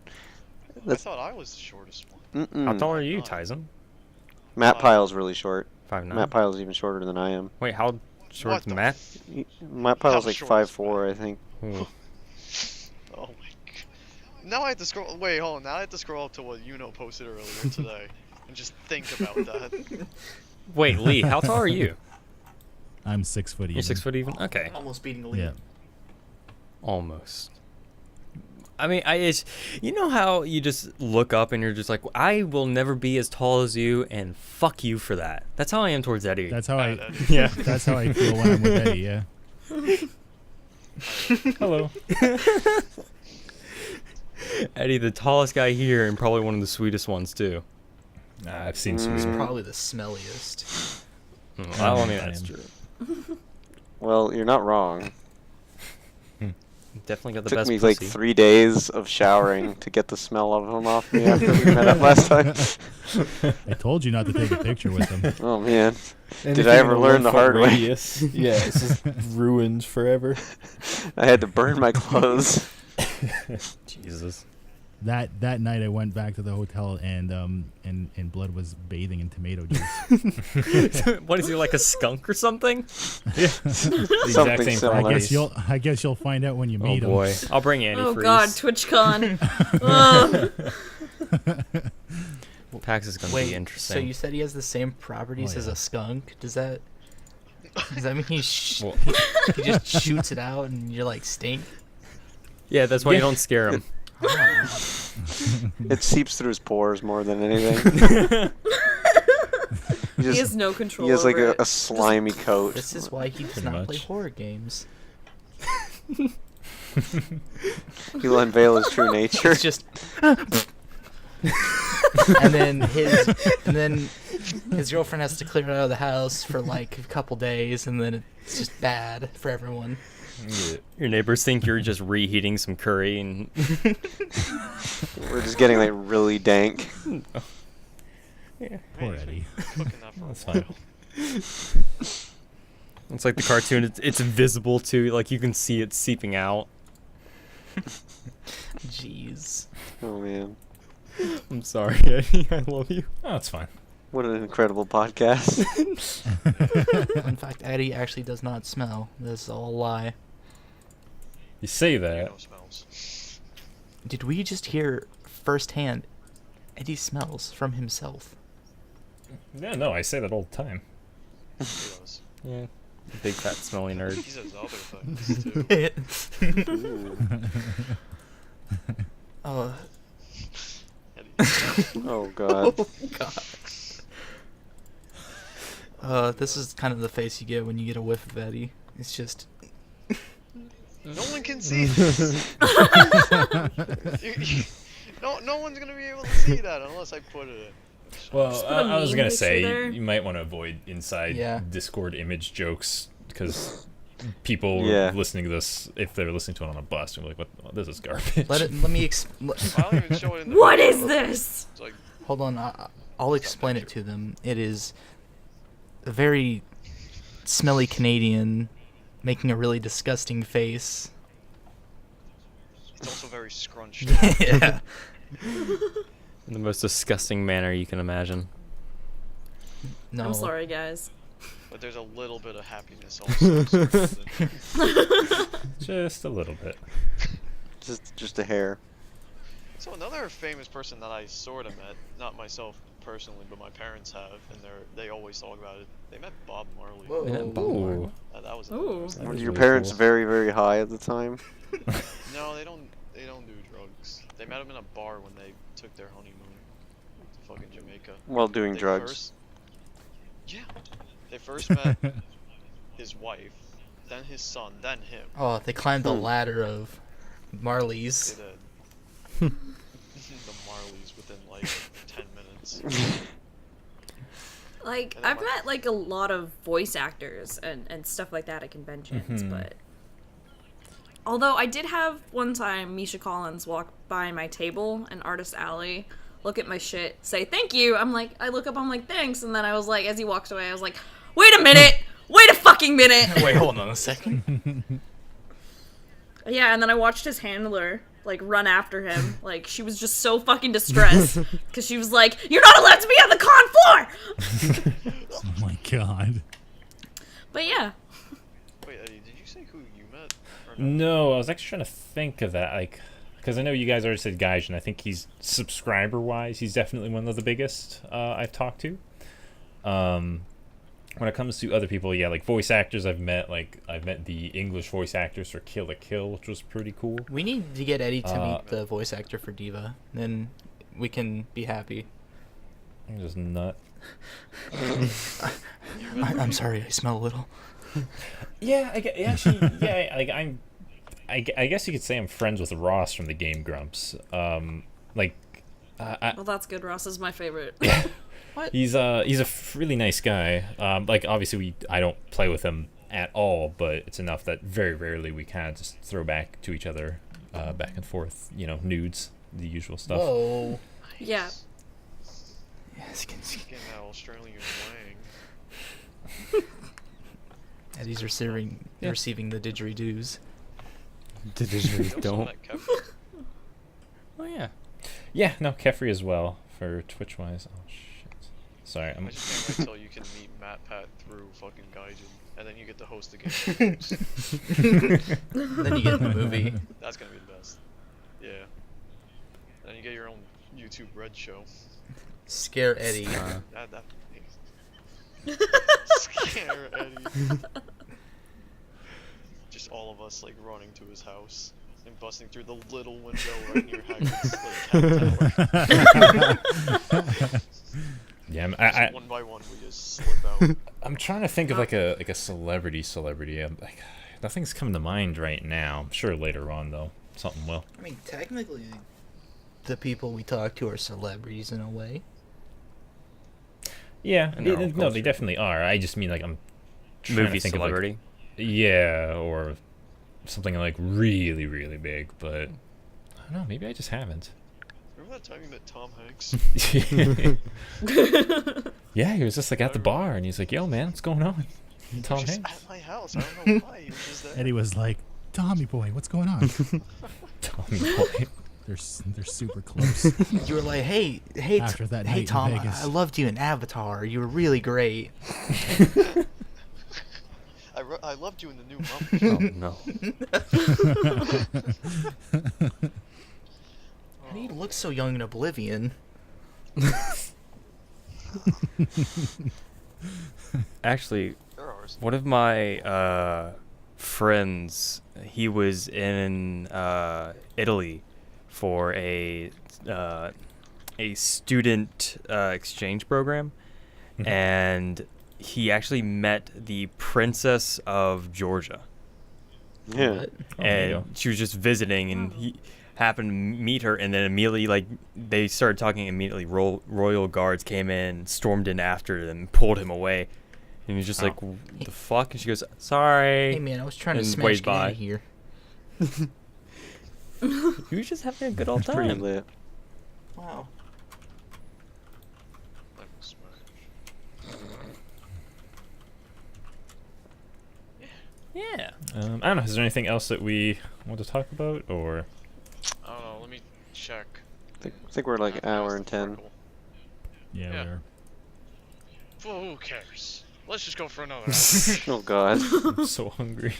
I thought I was the shortest one. how Mm-mm. tall are you, God. Tizen? Matt Pyle's really short. 5'9". Matt Pyle's even shorter than I am. Wait, how short What is the Matt? Matt Pyle's How like short is 5'4", I think. Ooh. Oh my god. Now I have to scroll. Wait, hold on. Now I have to scroll up to what Yuno posted earlier today and just think about that. Wait, Lee, how tall are you? I'm 6 foot even. You're 6 foot even? Okay. Almost beating the lead. Yeah. Almost. I mean, you know how you just look up and you're just like, I will never be as tall as you, and fuck you for that. That's how I am towards Eddy. That's how I. Eddy. yeah. That's how I feel when I'm with Eddy. Yeah. Hello. Eddy, the tallest guy here, and probably one of the sweetest ones too. Nah, I've seen some. He's probably the smelliest. Well, I mean, that's I am. true. Well, you're not wrong. Definitely got the Took best me pussy. like 3 days of showering to get the smell of him off me after we met up last time. I told you not to take a picture with him. Oh man, And did if I you're ever in a learn the 1 foot hard way? radius, yeah, it's just ruined forever. I had to burn my clothes. Jesus. That night I went back to the hotel and Blood was bathing in tomato juice. What is he, like a skunk or something? The exact Something same similar. properties. I guess you'll find out when you Oh meet him. boy. I'll bring antifreeze. Oh god, TwitchCon. Ugh. PAX is going to be Wait, interesting. so you said he has the same properties Oh, as yeah. a skunk? Does that Does that mean he just shoots it out and you're like stink? Yeah, that's why you don't scare him. It seeps through his pores more than anything. He has no control. He has like over a slimy coat. This is why he does Pretty not play much. horror games. He'll unveil his true nature. It's just and then his girlfriend has to clear it out of the house for like a couple days, and then it's just bad for everyone. Yeah. Your neighbors think you're just reheating some curry, and We're just getting like really dank. Poor Eddie. Cooking that for a That's while. fine. it's like the cartoon. It's invisible too. Like you can see it seeping out. Jeez. Oh man, I'm sorry, Eddie. I love you. Oh, it's fine. what an incredible podcast. In fact, Eddie actually does not smell. This is all a lie. You say You that. know smells. Did we just hear firsthand Eddie smells from himself? Yeah, no, I say that all the time. He does. Yeah, big fat smelly nerd. He says other things too. Oh, Eddie. Oh god. this is kind of the face you get when you get a whiff of Eddie. It's just No one can see this. No one's gonna be able to see that unless I put it in. Well, Just put a I was meme gonna picture say there. you might want to avoid inside Yeah. Discord image jokes because people Yeah. listening to this, if they're listening to it on a bus, are like, "What? This is garbage." let me I don't even show it in the What video. is this? It's like, hold on. I'll explain it to them. It is a very smelly Canadian making a really disgusting face. it's also very scrunched. Yeah. In the most disgusting manner you can imagine. No. I'm sorry, guys. But there's a little bit of happiness also. sprinkled in there. Just a little bit. Just a hair. So another famous person that I sort of met, not myself personally, but my parents have, and they always talk about it. They met Bob Marley. Ooh. That was Ooh. interesting. Were was your really parents cool. very, very high at the time? No, they don't do drugs. They met him in a bar when they took their honeymoon to fucking Jamaica. While doing They drugs. First, yeah. They first met his wife, then his son, then him. Oh, they climbed the ladder of Marley's. They did. The Marleys within like 10 minutes. Like, And then I've my- met, like, a lot of voice actors and stuff like that at conventions, but... Although I did have one time Misha Collins walk by my table in Artist Alley, look at my shit, say thank you. I look up, I'm like, thanks. And then I was like, as he walks away, I was like, wait a minute! Wait a fucking minute! Wait, hold on a second. Yeah, and then I watched his handler, like, run after him. Like, she was just so fucking distressed. Because she was like, you're not allowed to be on the con floor! Oh my god. But yeah. Wait, Eddie, did you say who you met? Or No, I was actually trying to think of that, like, because I know you guys already said Gaijin. I think he's subscriber-wise, he's definitely one of the biggest I've talked to. When it comes to other people, yeah, like voice actors, I've met the English voice actors for Kill la Kill, which was pretty cool. We need to get Eddie to meet the voice actor for Diva. Then we can be happy. I'm just nut. I'm sorry, I smell a little. Yeah, actually, yeah, like I guess you could say I'm friends with Ross from the Game Grumps. Like, Well, that's good. Ross is my favorite. he's a really nice guy. Like obviously I don't play with him at all, but it's enough that very rarely we kind of just throw back to each other, back and forth. You know, nudes, the usual stuff. Whoa. Yeah. Yes, Getting that Australian wang. Eddie's receiving the didgeridoos. You also Don't. met Kevin. Oh yeah, yeah. No, Kefri as well for Twitch wise. Oh shit. Sorry, I just can't wait till you can meet Matt Pat through fucking Gaijin, and then you get to host the game. Then you get the movie. That's gonna be the best. Yeah. And then you get your own YouTube Red show. Scare Eddie. That Scare Eddie. Just all of us like running to his house and busting through the little window right near Hagrid's like, tower. Yeah, Just one by one, we just slip out. I'm trying to think of like a celebrity. I'm like, nothing's coming to mind right now. I'm sure later on though, something will. I mean, technically, the people we talk to are celebrities in a way. Yeah, In their own no, they culture. definitely are. I just mean like I'm trying Movie to think celebrity. of like, yeah, or something like really, really big. But I don't know. Maybe I just haven't. Remember that time you met Tom Hanks? Yeah, he was just like at the bar, and he's like, "Yo, man, what's going on?" He Tom was just Hanks. at my house. I don't know why. He was just there. Eddie was like, Tommy boy, what's going on? Tommy Boy. They're super close. You were like, hey, After that night hey, in Tom, Vegas. I loved you in Avatar. You were really great. I loved you in the new Muppet. No. How do you look so young in Oblivion? Actually, There are some. one of my friends, he was in Italy for a student exchange program, and he actually met the Princess of Georgia. Yeah. there you And go. she was just visiting, and he happened to meet her, and then immediately, like, they started talking immediately. Royal guards came in, stormed in after them, pulled him away, and he was just Oh. like, "What the fuck?" And she goes, "Sorry." Hey man, I was trying to And smash waved get out by. of here. He was just having a good old Pretty time. lit. Wow. Let me smash. Yeah. I don't know. Is there anything else that we want to talk about, or? I don't know. Let me check. I think we're like an hour and 10. Yeah, Yeah. we're. Well, who cares? Let's just go for another hour. Oh god. I'm so hungry.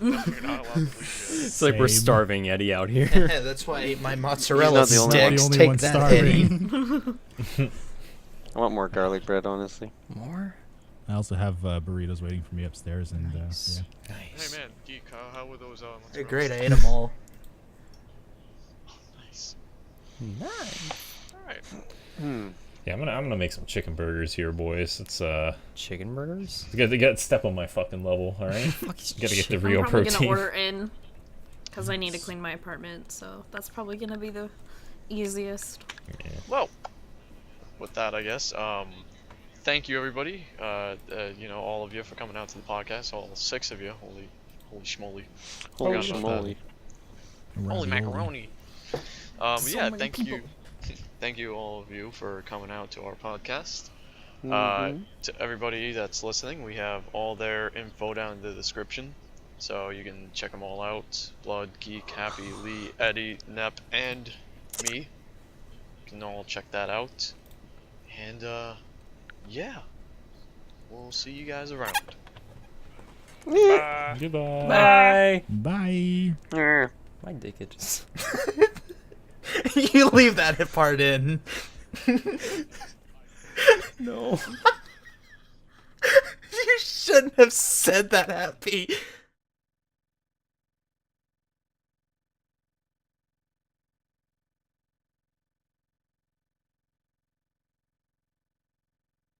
You're not allowed to leave It's like we're Same. starving Eddie out here. Yeah, that's why I ate my mozzarella not the only one. sticks. The only Take one that, Eddie. starving. I want more garlic bread, honestly. More? I also have burritos waiting for me upstairs, and Nice. yeah. Nice. Hey man, Geek, how were those They're mozzarella great. I sticks? ate them all. Nice. Nice. Alright. Yeah, I'm gonna make some chicken burgers here, boys. It's Chicken burgers? you got to step on my fucking level, all right? You gotta get the real I'm probably protein. gonna order in because I need to clean my apartment, so that's probably gonna be the easiest. Well, with that, I guess. Thank you, everybody. You know, all of you for coming out to the podcast. All 6 of you. Holy schmoly. Holy Forgot about schmoly. Holy macaroni. So Yeah, many thank people. you. Thank you, all of you, for coming out to our podcast. Mhm. To everybody that's listening, we have all their info down in the description, so you can check them all out. Blood, Geek, Happy, Lee, Eddie, Nep, and me. You can all check that out. And, yeah. We'll see you guys around. Bye. Goodbye. Bye. Bye. My dick itches. You leave that part in. No. You shouldn't have said that, Happy.